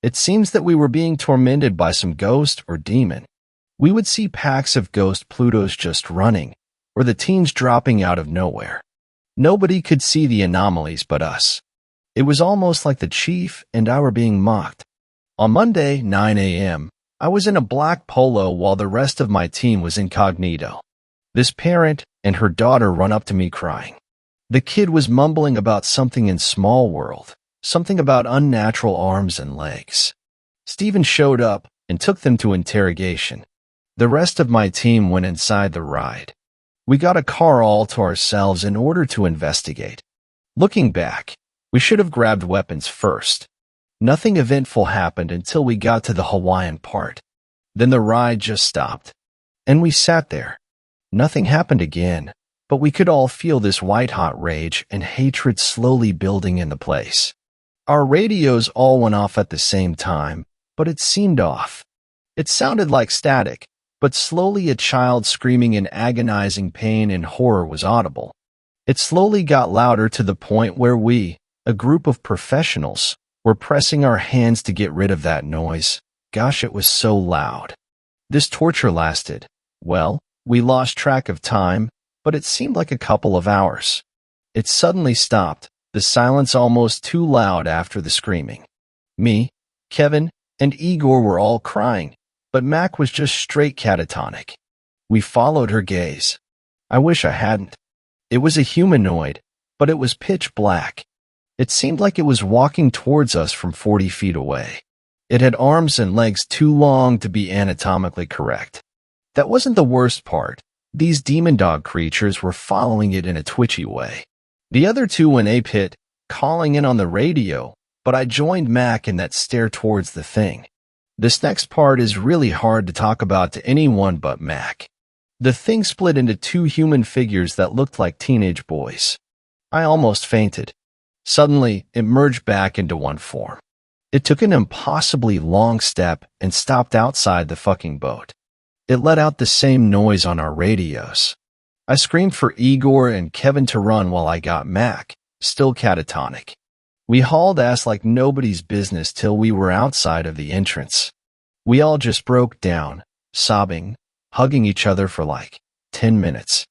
It seems that we were being tormented by some ghost or demon. We would see packs of ghost Plutos just running, or the teens dropping out of nowhere. Nobody could see the anomalies but us. It was almost like the chief and I were being mocked. On Monday, 9 a.m., I was in a black polo while the rest of my team was incognito. This parent and her daughter run up to me crying. The kid was mumbling about something in Small World, something about unnatural arms and legs. Steven showed up and took them to interrogation. The rest of my team went inside the ride. We got a car all to ourselves in order to investigate. Looking back, we should have grabbed weapons first. Nothing eventful happened until we got to the Hawaiian part. Then the ride just stopped. And we sat there. Nothing happened again, but we could all feel this white-hot rage and hatred slowly building in the place. Our radios all went off at the same time, but it seemed off. It sounded like static, but slowly a child screaming in agonizing pain and horror was audible. It slowly got louder to the point where we, a group of professionals, were pressing our hands to get rid of that noise. Gosh, it was so loud. This torture lasted, well, we lost track of time, but it seemed like a couple of hours. It suddenly stopped, the silence almost too loud after the screaming. Me, Kevin, and Igor were all crying, but Mac was just straight catatonic. We followed her gaze. I wish I hadn't. It was a humanoid, but it was pitch black. It seemed like it was walking towards us from 40 feet away. It had arms and legs too long to be anatomically correct. That wasn't the worst part. These demon dog creatures were following it in a twitchy way. The other two went ape, calling in on the radio, but I joined Mac in that stare towards the thing. This next part is really hard to talk about to anyone but Mac. The thing split into two human figures that looked like teenage boys. I almost fainted. Suddenly, it merged back into one form. It took an impossibly long step and stopped outside the fucking boat. It let out the same noise on our radios. I screamed for Igor and Kevin to run while I got Mac, still catatonic. We hauled ass like nobody's business till we were outside of the entrance. We all just broke down, sobbing, hugging each other for like 10 minutes.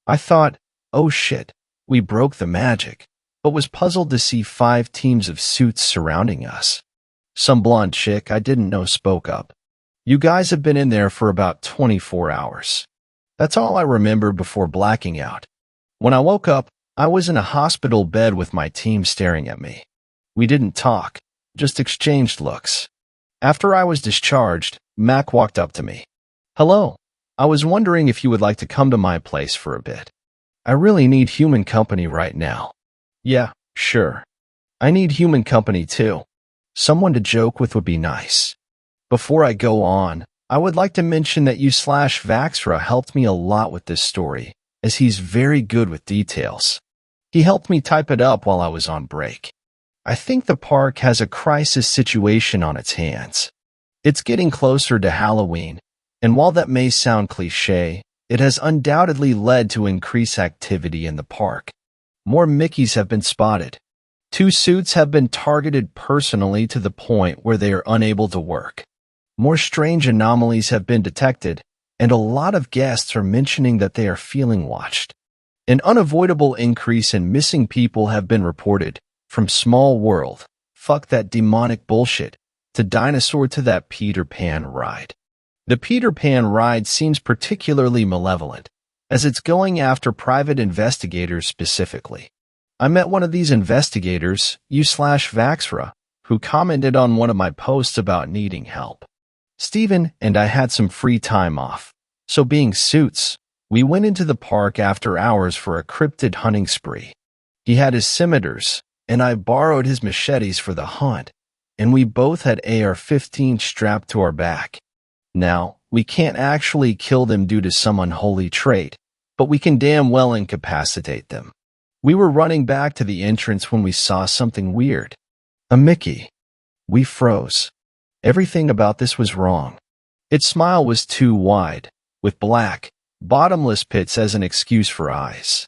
I thought, oh shit, we broke the magic, but was puzzled to see 5 teams of suits surrounding us. Some blonde chick I didn't know spoke up. You guys have been in there for about 24 hours. That's all I remember before blacking out. When I woke up, I was in a hospital bed with my team staring at me. We didn't talk, just exchanged looks. After I was discharged, Mac walked up to me. Hello, I was wondering if you would like to come to my place for a bit. I really need human company right now. Yeah, sure. I need human company too. Someone to joke with would be nice. Before I go on, I would like to mention that you/Vaxra helped me a lot with this story, as he's very good with details. He helped me type it up while I was on break. I think the park has a crisis situation on its hands. It's getting closer to Halloween, and while that may sound cliché, it has undoubtedly led to increased activity in the park. More Mickeys have been spotted. 2 suits have been targeted personally to the point where they are unable to work. More strange anomalies have been detected, and a lot of guests are mentioning that they are feeling watched. An unavoidable increase in missing people have been reported, from Small World, fuck that demonic bullshit, to Dinosaur to that Peter Pan ride. The Peter Pan ride seems particularly malevolent, as it's going after private investigators specifically. I met one of these investigators, you/Vaxra, who commented on one of my posts about needing help. Steven and I had some free time off, so being suits, we went into the park after hours for a cryptid hunting spree. He had his scimitars, and I borrowed his machetes for the hunt, and we both had AR-15 strapped to our back. Now, we can't actually kill them due to some unholy trait, but we can damn well incapacitate them. We were running back to the entrance when we saw something weird. A Mickey. We froze. Everything about this was wrong. Its smile was too wide, with black, bottomless pits as an excuse for eyes.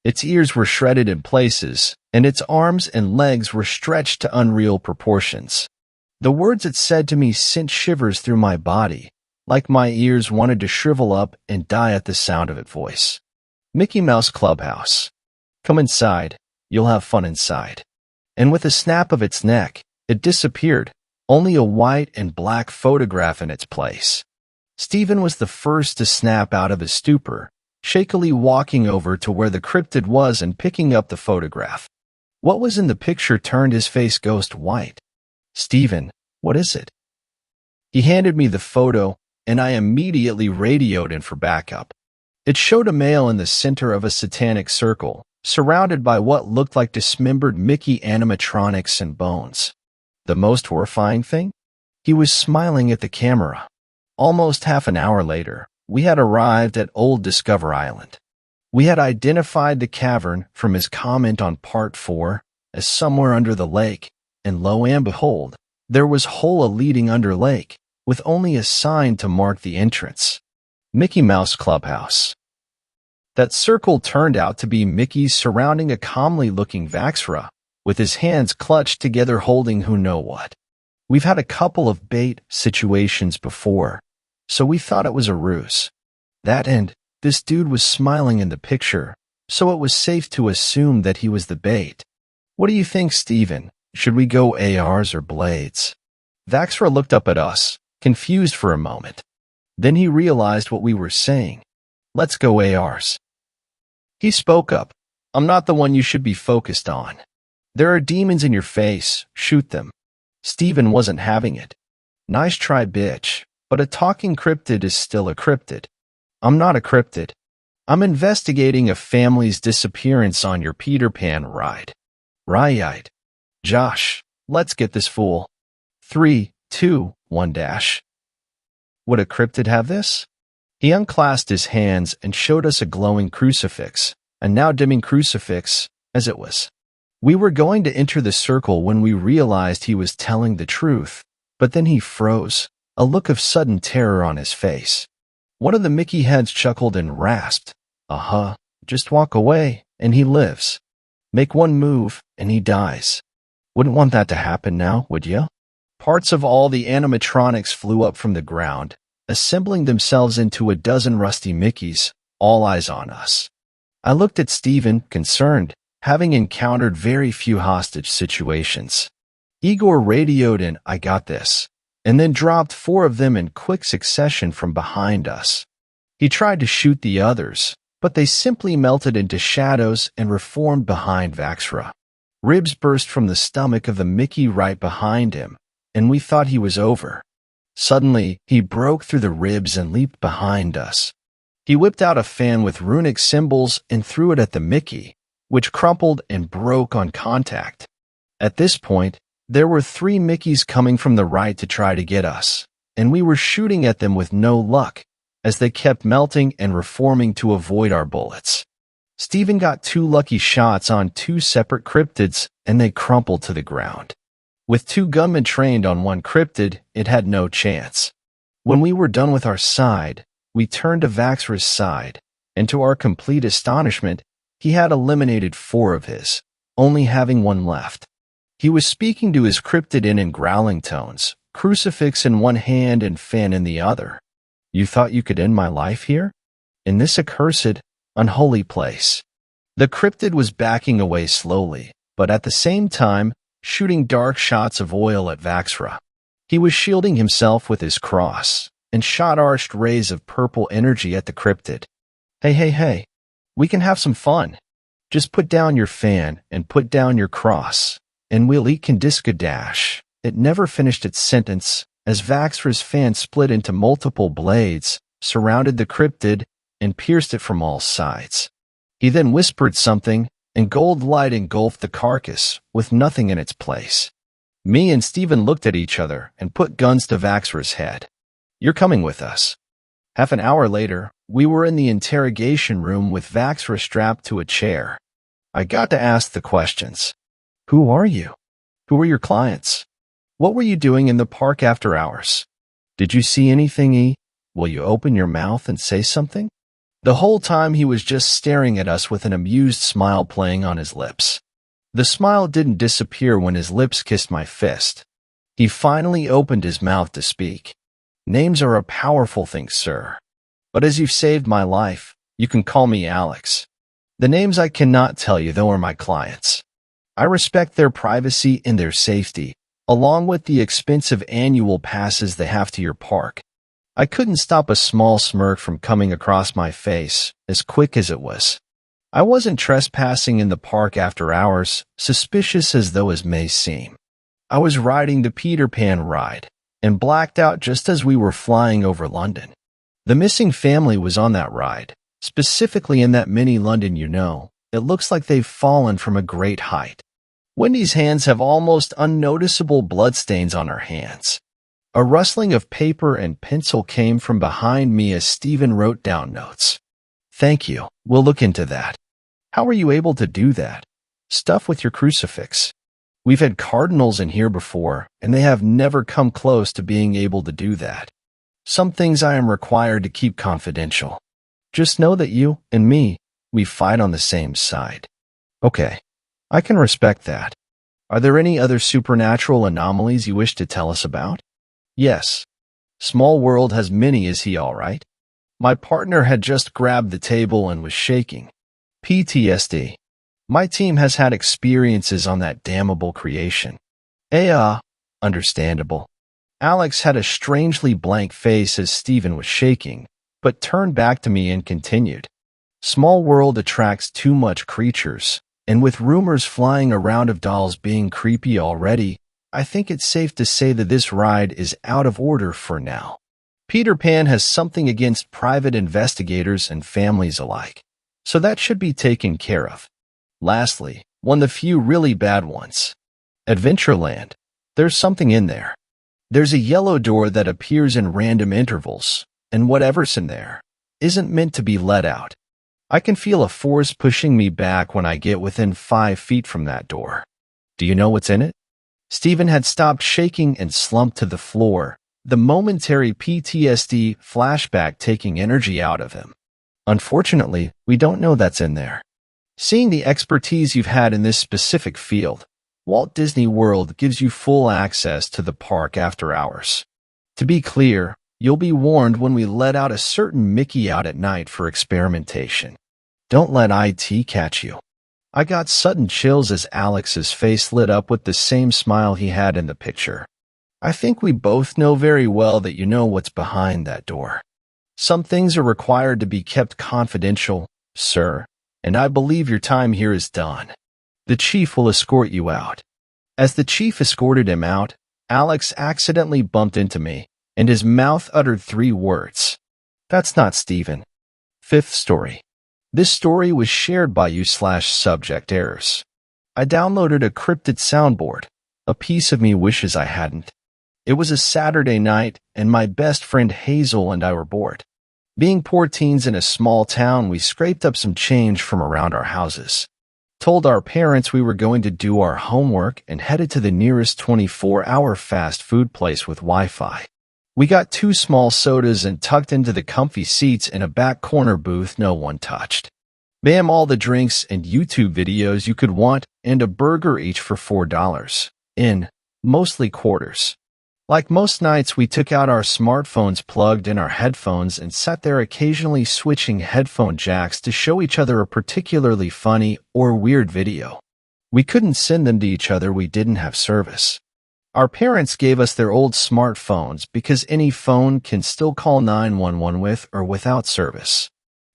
Its ears were shredded in places, and its arms and legs were stretched to unreal proportions. The words it said to me sent shivers through my body, like my ears wanted to shrivel up and die at the sound of its voice. Mickey Mouse Clubhouse. Come inside, you'll have fun inside. And with a snap of its neck, it disappeared, only a white and black photograph in its place. Stephen was the first to snap out of his stupor, shakily walking over to where the cryptid was and picking up the photograph. What was in the picture turned his face ghost white. Stephen, what is it? He handed me the photo, and I immediately radioed in for backup. It showed a male in the center of a satanic circle, surrounded by what looked like dismembered Mickey animatronics and bones. The most horrifying thing? He was smiling at the camera. Almost half an hour later, we had arrived at Old Discover Island. We had identified the cavern from his comment on Part 4 as somewhere under the lake, and lo and behold, there was hole leading under lake, with only a sign to mark the entrance. Mickey Mouse Clubhouse. That circle turned out to be Mickey surrounding a calmly-looking Vaxra, with his hands clutched together holding who know what. We've had a couple of bait situations before, so we thought it was a ruse. That and this dude was smiling in the picture, so it was safe to assume that he was the bait. What do you think, Steven? Should we go ARs or blades? Vaxra looked up at us, confused for a moment. Then he realized what we were saying. Let's go ARs. He spoke up. I'm not the one you should be focused on. There are demons in your face. Shoot them. Steven wasn't having it. Nice try, bitch. But a talking cryptid is still a cryptid. I'm not a cryptid. I'm investigating a family's disappearance on your Peter Pan ride. Right. Josh, let's get this fool. 3, 2, 1 dash. Would a cryptid have this? He unclasped his hands and showed us a glowing crucifix, a now dimming crucifix, as it was. We were going to enter the circle when we realized he was telling the truth, but then he froze, a look of sudden terror on his face. One of the Mickey heads chuckled and rasped, just walk away, and he lives. Make one move, and he dies. Wouldn't want that to happen now, would you? Parts of all the animatronics flew up from the ground, assembling themselves into a dozen rusty Mickeys, all eyes on us. I looked at Steven, concerned, having encountered very few hostage situations. Igor radioed in, I got this, and then dropped 4 of them in quick succession from behind us. He tried to shoot the others, but they simply melted into shadows and reformed behind Vaxra. Ribs burst from the stomach of the Mickey right behind him, and we thought he was over. Suddenly, he broke through the ribs and leaped behind us. He whipped out a fan with runic symbols and threw it at the Mickey, which crumpled and broke on contact. At this point, there were 3 Mickeys coming from the right to try to get us, and we were shooting at them with no luck, as they kept melting and reforming to avoid our bullets. Steven got 2 lucky shots on 2 separate cryptids, and they crumpled to the ground. With 2 gunmen trained on 1 cryptid, it had no chance. When we were done with our side, we turned to Vaxra's side, and to our complete astonishment, he had eliminated 4 of his, only having 1 left. He was speaking to his cryptid in growling tones, crucifix in one hand and fan in the other. You thought you could end my life here? In this accursed, unholy place. The cryptid was backing away slowly, but at the same time, shooting dark shots of oil at Vaxra. He was shielding himself with his cross, and shot arched rays of purple energy at the cryptid. Hey, we can have some fun. Just put down your fan and put down your cross, and we'll eat Kandiska dash. It never finished its sentence, as Vaxra's fan split into multiple blades, surrounded the cryptid, and pierced it from all sides. He then whispered something, and gold light engulfed the carcass, with nothing in its place. Me and Steven looked at each other and put guns to Vaxra's head. You're coming with us. Half an hour later, we were in the interrogation room with Vaxra strapped to a chair. I got to ask the questions. Who are you? Who are your clients? What were you doing in the park after hours? Did you see anything, E? Will you open your mouth and say something? The whole time he was just staring at us with an amused smile playing on his lips. The smile didn't disappear when his lips kissed my fist. He finally opened his mouth to speak. Names are a powerful thing, sir. But as you've saved my life, you can call me Alex. The names I cannot tell you, though, are my clients. I respect their privacy and their safety, along with the expensive annual passes they have to your park. I couldn't stop a small smirk from coming across my face, as quick as it was. I wasn't trespassing in the park after hours, suspicious as though it may seem. I was riding the Peter Pan ride, and blacked out just as we were flying over London. The missing family was on that ride, specifically in that mini London you know. It looks like they've fallen from a great height. Wendy's hands have almost unnoticeable bloodstains on her hands. A rustling of paper and pencil came from behind me as Stephen wrote down notes. Thank you. We'll look into that. How are you able to do that? Stuff with your crucifix. We've had cardinals in here before, and they have never come close to being able to do that. Some things I am required to keep confidential. Just know that you and me, we fight on the same side. Okay, I can respect that. Are there any other supernatural anomalies you wish to tell us about? Yes. Small World has many, is he all right? My partner had just grabbed the table and was shaking. PTSD. My team has had experiences on that damnable creation. Understandable. Alex had a strangely blank face as Stephen was shaking, but turned back to me and continued. Small World attracts too much creatures, and with rumors flying around of dolls being creepy already, I think it's safe to say that this ride is out of order for now. Peter Pan has something against private investigators and families alike, so that should be taken care of. Lastly, one of the few really bad ones. Adventureland. There's something in there. There's a yellow door that appears in random intervals, and whatever's in there isn't meant to be let out. I can feel a force pushing me back when I get within 5 feet from that door. Do you know what's in it? Stephen had stopped shaking and slumped to the floor, the momentary PTSD flashback taking energy out of him. Unfortunately, we don't know that's in there. Seeing the expertise you've had in this specific field, Walt Disney World gives you full access to the park after hours. To be clear, you'll be warned when we let out a certain Mickey out at night for experimentation. Don't let IT catch you. I got sudden chills as Alex's face lit up with the same smile he had in the picture. I think we both know very well that you know what's behind that door. Some things are required to be kept confidential, sir, and I believe your time here is done. The chief will escort you out. As the chief escorted him out, Alex accidentally bumped into me, and his mouth uttered 3 words. That's not Stephen. 5th story. This story was shared by you/subject errors. I downloaded a cryptid soundboard. A piece of me wishes I hadn't. It was a Saturday night, and my best friend Hazel and I were bored. Being poor teens in a small town, we scraped up some change from around our houses. Told our parents we were going to do our homework and headed to the nearest 24-hour fast food place with Wi-Fi. We got 2 small sodas and tucked into the comfy seats in a back corner booth no one touched. Bam, all the drinks and YouTube videos you could want, and a burger each for $4. In, mostly quarters. Like most nights, we took out our smartphones, plugged in our headphones, and sat there occasionally switching headphone jacks to show each other a particularly funny or weird video. We couldn't send them to each other, we didn't have service. Our parents gave us their old smartphones because any phone can still call 911 with or without service.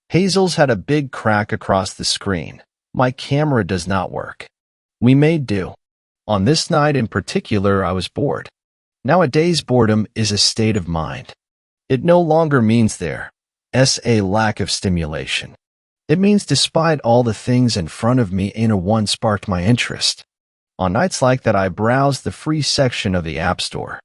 Hazel's had a big crack across the screen. My camera does not work. We made do. On this night in particular, I was bored. Nowadays, boredom is a state of mind. It no longer means there's a lack of stimulation. It means despite all the things in front of me, ain't a one sparked my interest. On nights like that, I browsed the free section of the App Store.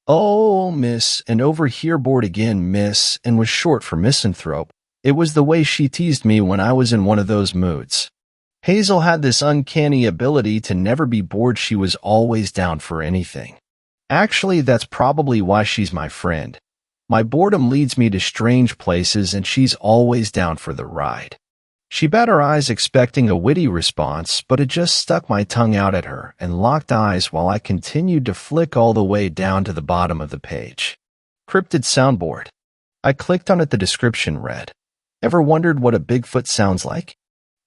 Oh, miss, and over here bored again, miss, and was short for misanthrope. It was the way she teased me when I was in one of those moods. Hazel had this uncanny ability to never be bored. She was always down for anything. Actually, that's probably why she's my friend. My boredom leads me to strange places, and she's always down for the ride. She bat her eyes expecting a witty response, but it just stuck my tongue out at her and locked eyes while I continued to flick all the way down to the bottom of the page. Cryptid soundboard. I clicked on it. The description read, "Ever wondered what a Bigfoot sounds like?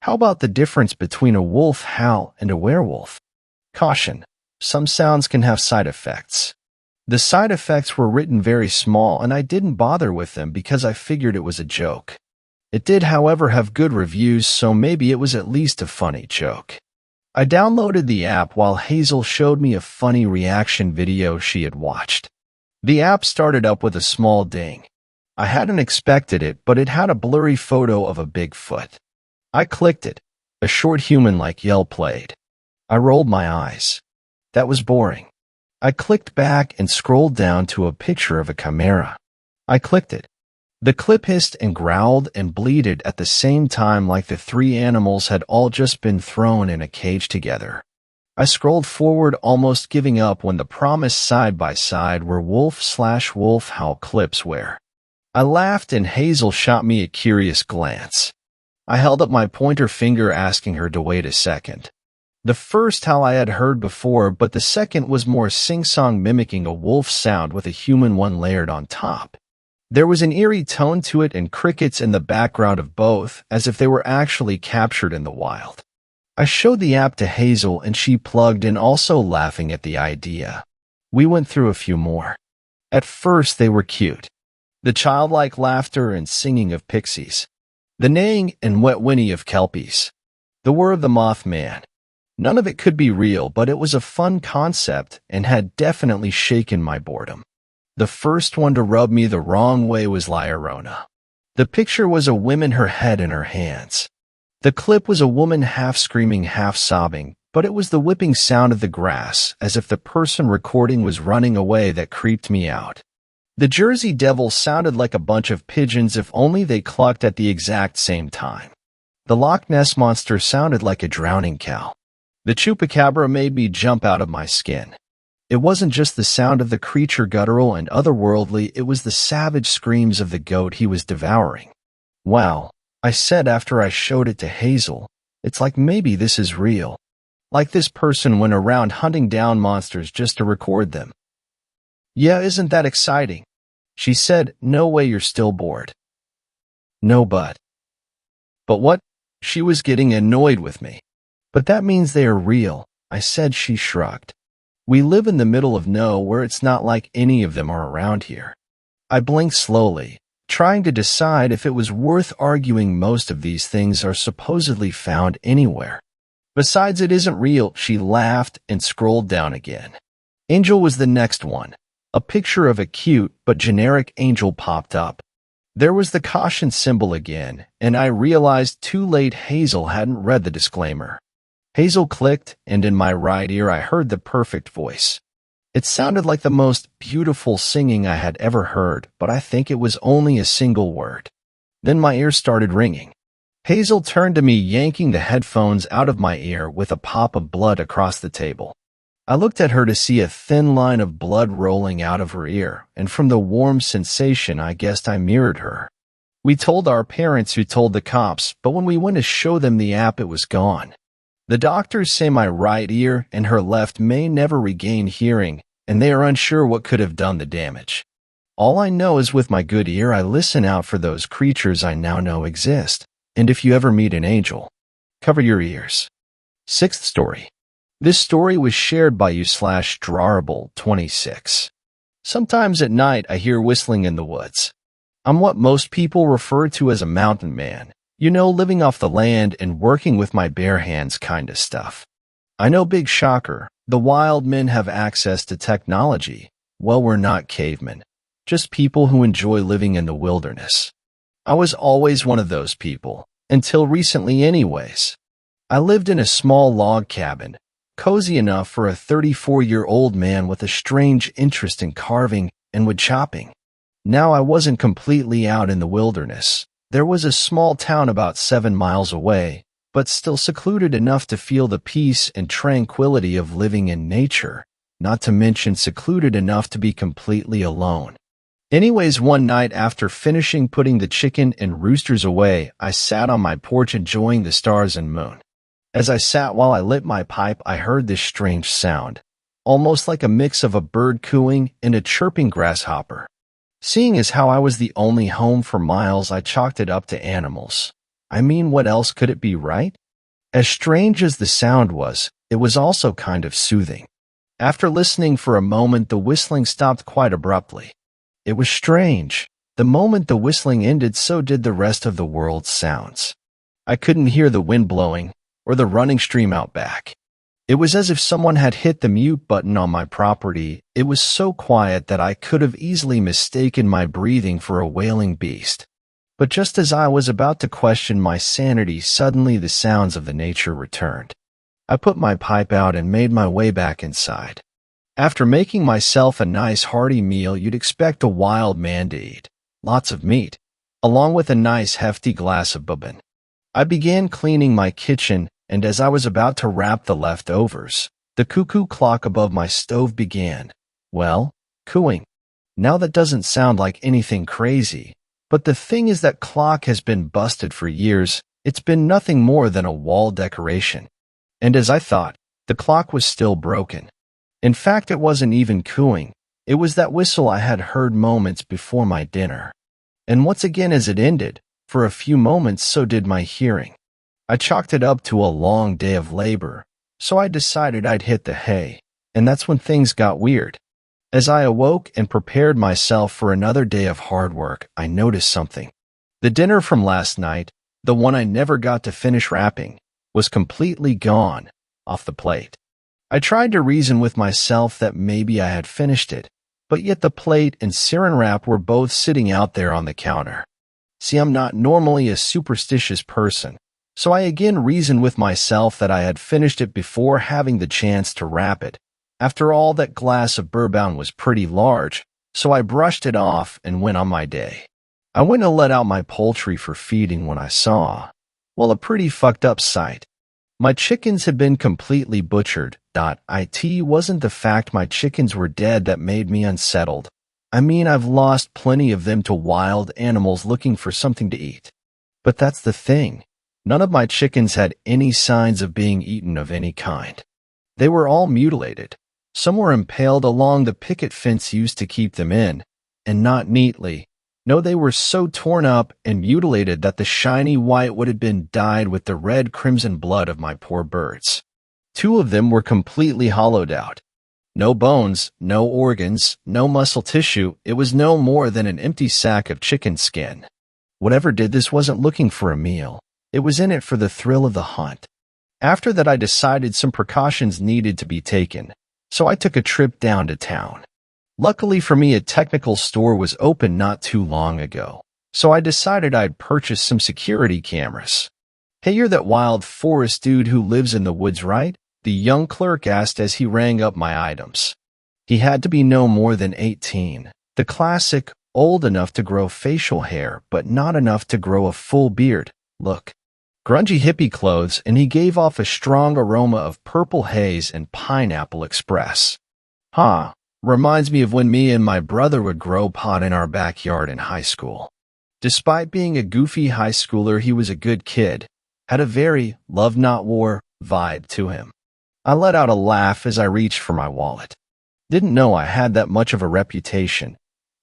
How about the difference between a wolf howl and a werewolf? Caution. Some sounds can have side effects." The side effects were written very small, and I didn't bother with them because I figured it was a joke. It did, however, have good reviews, so maybe it was at least a funny joke. I downloaded the app while Hazel showed me a funny reaction video she had watched. The app started up with a small ding. I hadn't expected it, but it had a blurry photo of a Bigfoot. I clicked it. A short human-like yell played. I rolled my eyes. That was boring. I clicked back and scrolled down to a picture of a chimera. I clicked it. The clip hissed and growled and bleated at the same time, like the three animals had all just been thrown in a cage together. I scrolled forward, almost giving up, when the promised side-by-side were wolf/wolf howl clips where. I laughed and Hazel shot me a curious glance. I held up my pointer finger, asking her to wait a second. The first howl I had heard before, but the second was more sing-song, mimicking a wolf sound with a human one layered on top. There was an eerie tone to it and crickets in the background of both, as if they were actually captured in the wild. I showed the app to Hazel and she plugged in, also laughing at the idea. We went through a few more. At first they were cute. The childlike laughter and singing of pixies. The neighing and wet whinny of kelpies. The whir of the Mothman. None of it could be real, but it was a fun concept and had definitely shaken my boredom. The first one to rub me the wrong way was La Llorona. The picture was a woman, her head in her hands. The clip was a woman half screaming, half sobbing, but it was the whipping sound of the grass, as if the person recording was running away, that creeped me out. The Jersey Devil sounded like a bunch of pigeons, if only they clucked at the exact same time. The Loch Ness Monster sounded like a drowning cow. The Chupacabra made me jump out of my skin. It wasn't just the sound of the creature guttural and otherworldly, it was the savage screams of the goat he was devouring. Wow, I said after I showed it to Hazel, it's like maybe this is real. Like this person went around hunting down monsters just to record them. Yeah, isn't that exciting? She said. No way, you're still bored. No, but what? She was getting annoyed with me. But that means they are real, I said. She shrugged. We live in the middle of nowhere, it's not like any of them are around here. I blinked slowly, trying to decide if it was worth arguing. Most of these things are supposedly found anywhere. Besides, it isn't real. She laughed and scrolled down again. Angel was the next one. A picture of a cute but generic angel popped up. There was the caution symbol again, and I realized too late Hazel hadn't read the disclaimer. Hazel clicked, and in my right ear I heard the perfect voice. It sounded like the most beautiful singing I had ever heard, but I think it was only a single word. Then my ear started ringing. Hazel turned to me, yanking the headphones out of my ear with a pop of blood across the table. I looked at her to see a thin line of blood rolling out of her ear, and from the warm sensation I guessed I mirrored her. We told our parents, who told the cops, but when we went to show them the app, it was gone. The doctors say my right ear and her left may never regain hearing, and they are unsure what could have done the damage. All I know is with my good ear I listen out for those creatures I now know exist, and if you ever meet an angel, cover your ears. Sixth story. This story was shared by you/Drawable26. Sometimes at night I hear whistling in the woods. I'm what most people refer to as a mountain man. You know, living off the land and working with my bare hands kind of stuff. I know, big shocker, the wild men have access to technology. Well, we're not cavemen, just people who enjoy living in the wilderness. I was always one of those people, until recently anyways. I lived in a small log cabin, cozy enough for a 34-year-old man with a strange interest in carving and wood chopping. Now I wasn't completely out in the wilderness. There was a small town about 7 miles away, but still secluded enough to feel the peace and tranquility of living in nature, not to mention secluded enough to be completely alone. Anyways, one night after finishing putting the chicken and roosters away, I sat on my porch enjoying the stars and moon. As I sat while I lit my pipe, I heard this strange sound, almost like a mix of a bird cooing and a chirping grasshopper. Seeing as how I was the only home for miles, I chalked it up to animals. I mean, what else could it be, right? As strange as the sound was, it was also kind of soothing. After listening for a moment, the whistling stopped quite abruptly. It was strange. The moment the whistling ended, so did the rest of the world's sounds. I couldn't hear the wind blowing or the running stream out back. It was as if someone had hit the mute button on my property. It was so quiet that I could have easily mistaken my breathing for a wailing beast. But just as I was about to question my sanity, suddenly the sounds of the nature returned. I put my pipe out and made my way back inside. After making myself a nice hearty meal you'd expect a wild man to eat, lots of meat, along with a nice hefty glass of bourbon, I began cleaning my kitchen, and as I was about to wrap the leftovers, the cuckoo clock above my stove began, well, cooing. Now that doesn't sound like anything crazy, but the thing is that clock has been busted for years. It's been nothing more than a wall decoration. And as I thought, the clock was still broken. In fact, it wasn't even cooing. It was that whistle I had heard moments before my dinner. And once again as it ended, for a few moments so did my hearing. I chalked it up to a long day of labor, so I decided I'd hit the hay, and that's when things got weird. As I awoke and prepared myself for another day of hard work, I noticed something. The dinner from last night, the one I never got to finish wrapping, was completely gone off the plate. I tried to reason with myself that maybe I had finished it, but yet the plate and saran wrap were both sitting out there on the counter. See, I'm not normally a superstitious person, so I again reasoned with myself that I had finished it before having the chance to wrap it. After all, that glass of bourbon was pretty large, so I brushed it off and went on my day. I went to let out my poultry for feeding when I saw, well, a pretty fucked up sight. My chickens had been completely butchered. It wasn't the fact my chickens were dead that made me unsettled. I mean, I've lost plenty of them to wild animals looking for something to eat. But that's the thing. None of my chickens had any signs of being eaten of any kind. They were all mutilated. Some were impaled along the picket fence used to keep them in, and not neatly. No, they were so torn up and mutilated that the shiny white would have been dyed with the red crimson blood of my poor birds. 2 of them were completely hollowed out. No bones, no organs, no muscle tissue. It was no more than an empty sack of chicken skin. Whatever did this wasn't looking for a meal. It was in it for the thrill of the hunt. After that, I decided some precautions needed to be taken, so I took a trip down to town. Luckily for me, a technical store was open not too long ago, so I decided I'd purchase some security cameras. "Hey, you're that wild forest dude who lives in the woods, right?" the young clerk asked as he rang up my items. He had to be no more than 18, the classic, old enough to grow facial hair, but not enough to grow a full beard look. Grungy hippie clothes, and he gave off a strong aroma of purple haze and pineapple express. Reminds me of when me and my brother would grow pot in our backyard in high school. Despite being a goofy high schooler, he was a good kid, had a very love not war vibe to him. I let out a laugh as I reached for my wallet. Didn't know I had that much of a reputation.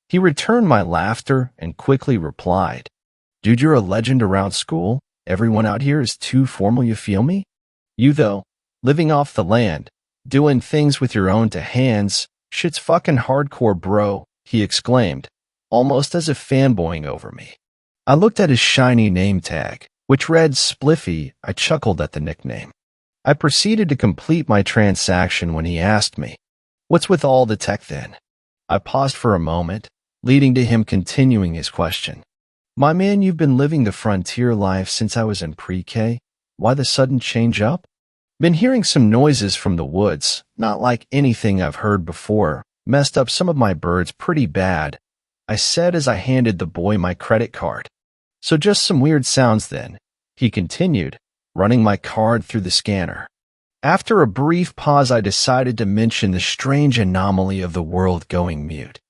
He returned my laughter and quickly replied, "Dude, you're a legend around school. Everyone out here is too formal, you feel me? You though, living off the land, doing things with your own 2 hands, shit's fucking hardcore, bro," he exclaimed, almost as if fanboying over me. I looked at his shiny name tag, which read Spliffy. I chuckled at the nickname. I proceeded to complete my transaction when he asked me, "What's with all the tech then?" I paused for a moment, leading to him continuing his question. "My man, you've been living the frontier life since I was in pre-K. Why the sudden change up?" "Been hearing some noises from the woods, not like anything I've heard before. Messed up some of my birds pretty bad," I said as I handed the boy my credit card. "So just some weird sounds then," he continued, running my card through the scanner. After a brief pause, I decided to mention the strange anomaly of the world going mute.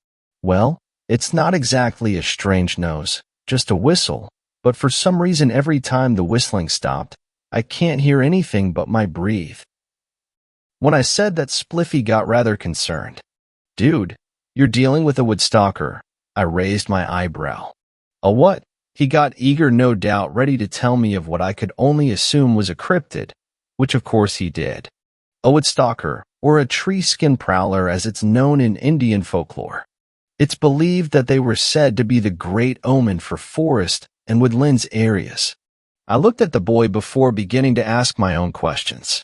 "Well, it's not exactly a strange nose, just a whistle, but for some reason every time the whistling stopped, I can't hear anything but my breathe." When I said that, Spliffy got rather concerned. "Dude, you're dealing with a woodstalker." I raised my eyebrow. "A what?" He got eager, no doubt ready to tell me of what I could only assume was a cryptid, which of course he did. A woodstalker, or a tree skin prowler as it's known in Indian folklore. It's believed that they were said to be the great omen for forest and woodlands areas. I looked at the boy before beginning to ask my own questions.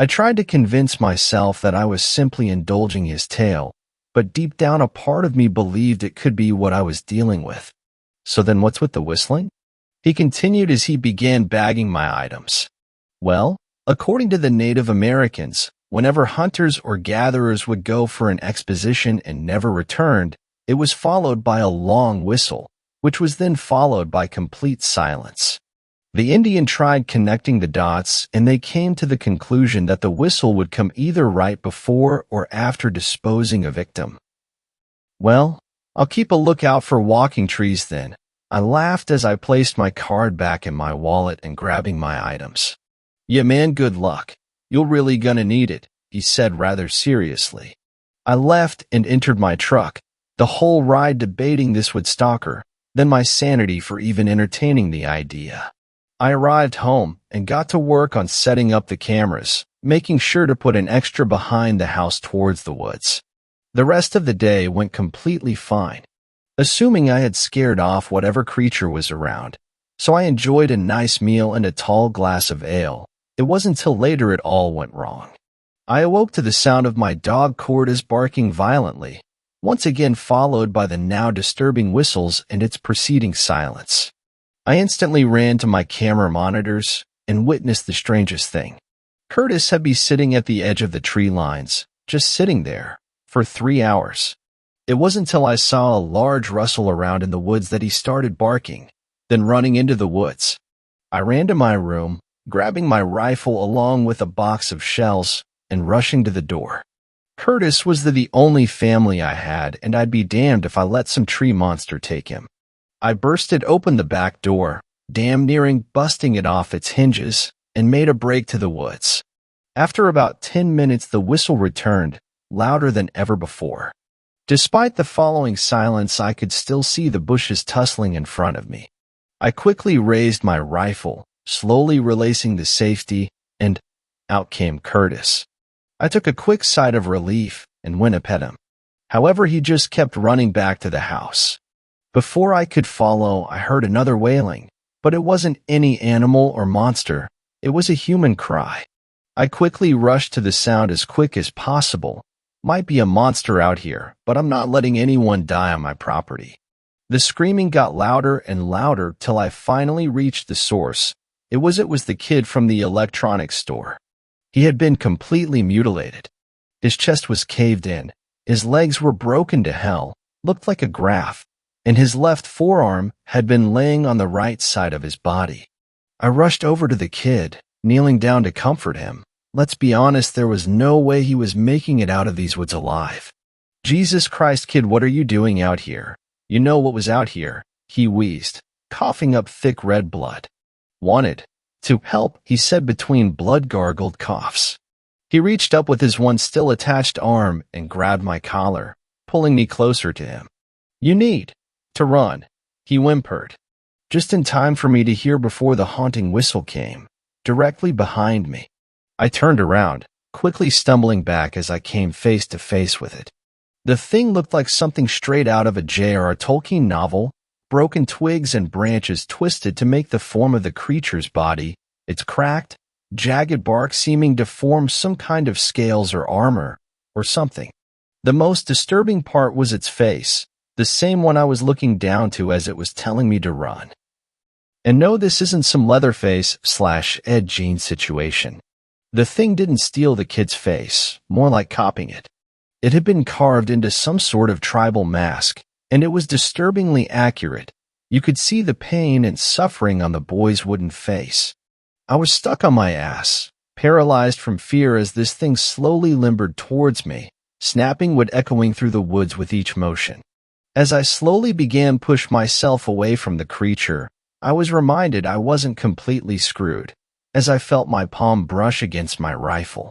I tried to convince myself that I was simply indulging his tale, but deep down a part of me believed it could be what I was dealing with. So then what's with the whistling? He continued as he began bagging my items. Well, according to the Native Americans, whenever hunters or gatherers would go for an expedition and never returned, it was followed by a long whistle, which was then followed by complete silence. The Indian tried connecting the dots, and they came to the conclusion that the whistle would come either right before or after disposing a victim. Well, I'll keep a lookout for walking trees then. I laughed as I placed my card back in my wallet and grabbing my items. Yeah man, good luck. You're really gonna need it, he said rather seriously. I left and entered my truck, the whole ride debating this would stalker, then my sanity for even entertaining the idea. I arrived home and got to work on setting up the cameras, making sure to put an extra behind the house towards the woods. The rest of the day went completely fine, assuming I had scared off whatever creature was around, so I enjoyed a nice meal and a tall glass of ale. It wasn't until later it all went wrong. I awoke to the sound of my dog Cordis barking violently, once again followed by the now disturbing whistles and its preceding silence. I instantly ran to my camera monitors and witnessed the strangest thing. Curtis had been sitting at the edge of the tree lines, just sitting there, for 3 hours. It wasn't until I saw a large rustle around in the woods that he started barking, then running into the woods. I ran to my room, grabbing my rifle along with a box of shells, and rushing to the door. Curtis was the only family I had, and I'd be damned if I let some tree monster take him. I bursted open the back door, damn nearing busting it off its hinges, and made a break to the woods. After about 10 minutes, the whistle returned, louder than ever before. Despite the following silence, I could still see the bushes tussling in front of me. I quickly raised my rifle, slowly releasing the safety, and out came Curtis. I took a quick sigh of relief and went to pet him. However, he just kept running back to the house. Before I could follow, I heard another wailing, but it wasn't any animal or monster. It was a human cry. I quickly rushed to the sound as quick as possible. Might be a monster out here, but I'm not letting anyone die on my property. The screaming got louder and louder till I finally reached the source. It was the kid from the electronics store. He had been completely mutilated. His chest was caved in, his legs were broken to hell, looked like a graph, and his left forearm had been laying on the right side of his body. I rushed over to the kid, kneeling down to comfort him. Let's be honest, there was no way he was making it out of these woods alive. Jesus Christ, kid, what are you doing out here? You know what was out here, he wheezed, coughing up thick red blood. Wanted to help, he said between blood-gargled coughs. He reached up with his one still attached arm and grabbed my collar, pulling me closer to him. You need to run, he whimpered, just in time for me to hear before the haunting whistle came, directly behind me. I turned around, quickly stumbling back as I came face to face with it. The thing looked like something straight out of a J.R.R. Tolkien novel, broken twigs and branches twisted to make the form of the creature's body, its cracked, jagged bark seeming to form some kind of scales or armor, or something. The most disturbing part was its face, the same one I was looking down to as it was telling me to run. And no, this isn't some Leatherface/Ed Gein situation. The thing didn't steal the kid's face, more like copying it. It had been carved into some sort of tribal mask, and it was disturbingly accurate. You could see the pain and suffering on the boy's wooden face. I was stuck on my ass, paralyzed from fear as this thing slowly limbered towards me, snapping wood echoing through the woods with each motion. As I slowly began to push myself away from the creature, I was reminded I wasn't completely screwed, as I felt my palm brush against my rifle.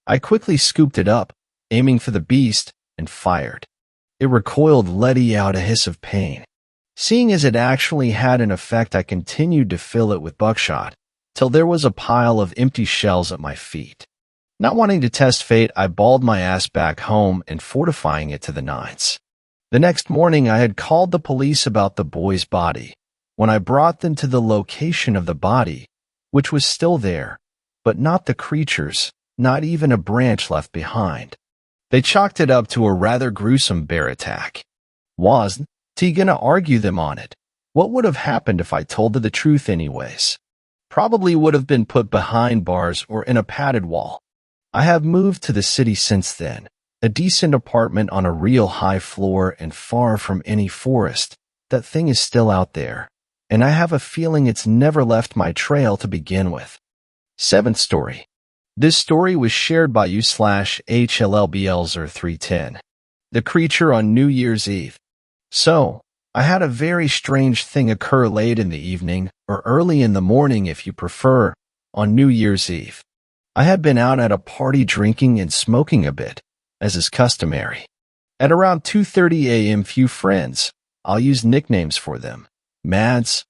I quickly scooped it up, aiming for the beast, and fired. It recoiled, letting out a hiss of pain. Seeing as it actually had an effect, I continued to fill it with buckshot, till there was a pile of empty shells at my feet. Not wanting to test fate, I balled my ass back home and fortifying it to the nines. The next morning, I had called the police about the boy's body. When I brought them to the location of the body, which was still there, but not the creature's, not even a branch left behind. They chalked it up to a rather gruesome bear attack. Wasn't he gonna argue them on it? What would have happened if I told her the truth anyways? Probably would have been put behind bars or in a padded wall. I have moved to the city since then, a decent apartment on a real high floor and far from any forest. That thing is still out there, and I have a feeling it's never left my trail to begin with. 7th story. This story was shared by u/HLLBLzer310. The creature on New Year's Eve. So, I had a very strange thing occur late in the evening, or early in the morning if you prefer, on New Year's Eve. I had been out at a party drinking and smoking a bit, as is customary. At around 2:30 a.m. few friends, I'll use nicknames for them, Mads,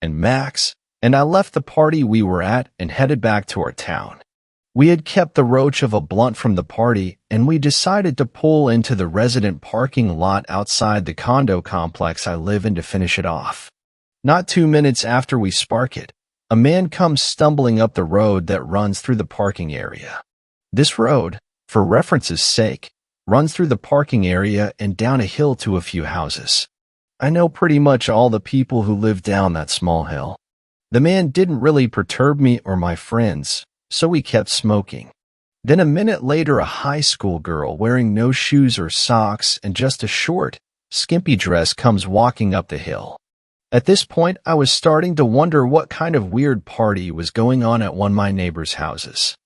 and Max, and I left the party we were at and headed back to our town. We had kept the roach of a blunt from the party, and we decided to pull into the resident parking lot outside the condo complex I live in to finish it off. Not 2 minutes after we spark it, a man comes stumbling up the road that runs through the parking area. This road, for reference's sake, runs through the parking area and down a hill to a few houses. I know pretty much all the people who live down that small hill. The man didn't really perturb me or my friends, so we kept smoking. Then a minute later, a high school girl wearing no shoes or socks and just a short, skimpy dress comes walking up the hill. At this point, I was starting to wonder what kind of weird party was going on at one of my neighbors' houses.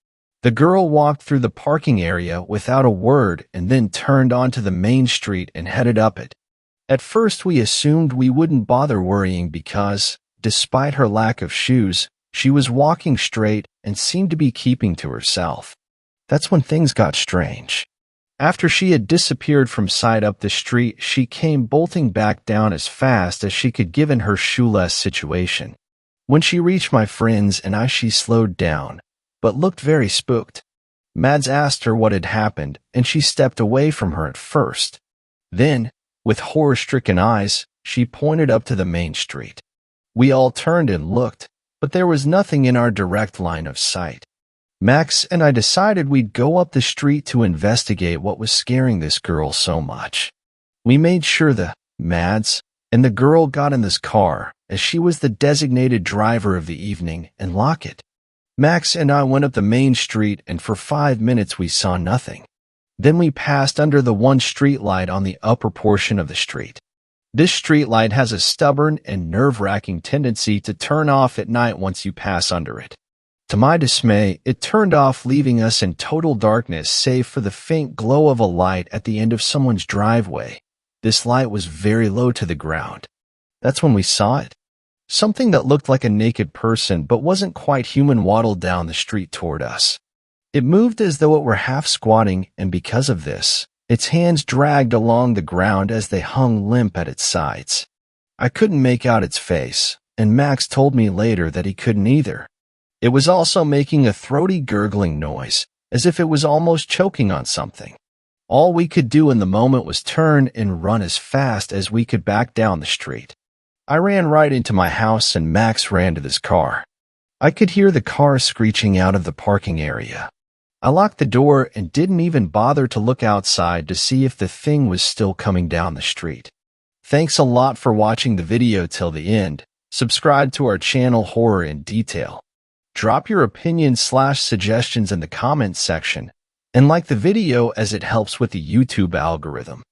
The girl walked through the parking area without a word and then turned onto the main street and headed up it. At first, we assumed we wouldn't bother worrying because, despite her lack of shoes, she was walking straight and seemed to be keeping to herself. That's when things got strange. After she had disappeared from sight up the street, she came bolting back down as fast as she could given her shoeless situation. When she reached my friends and I, she slowed down, but looked very spooked. Mads asked her what had happened, and she stepped away from her at first. Then, with horror-stricken eyes, she pointed up to the main street. We all turned and looked, but there was nothing in our direct line of sight. Max and I decided we'd go up the street to investigate what was scaring this girl so much. We made sure Mads and the girl got in this car, as she was the designated driver of the evening, and lock it. Max and I went up the main street, and for 5 minutes we saw nothing. Then we passed under the one street light on the upper portion of the street. This street light has a stubborn and nerve-wracking tendency to turn off at night once you pass under it. To my dismay, it turned off, leaving us in total darkness save for the faint glow of a light at the end of someone's driveway. This light was very low to the ground. That's when we saw it. Something that looked like a naked person but wasn't quite human waddled down the street toward us. It moved as though it were half squatting, and because of this, its hands dragged along the ground as they hung limp at its sides. I couldn't make out its face, and Max told me later that he couldn't either. It was also making a throaty gurgling noise, as if it was almost choking on something. All we could do in the moment was turn and run as fast as we could back down the street. I ran right into my house and Max ran to his car. I could hear the car screeching out of the parking area. I locked the door and didn't even bother to look outside to see if the thing was still coming down the street. Thanks a lot for watching the video till the end. Subscribe to our channel Horror in Detail. Drop your opinions/suggestions in the comments section, and like the video as it helps with the YouTube algorithm.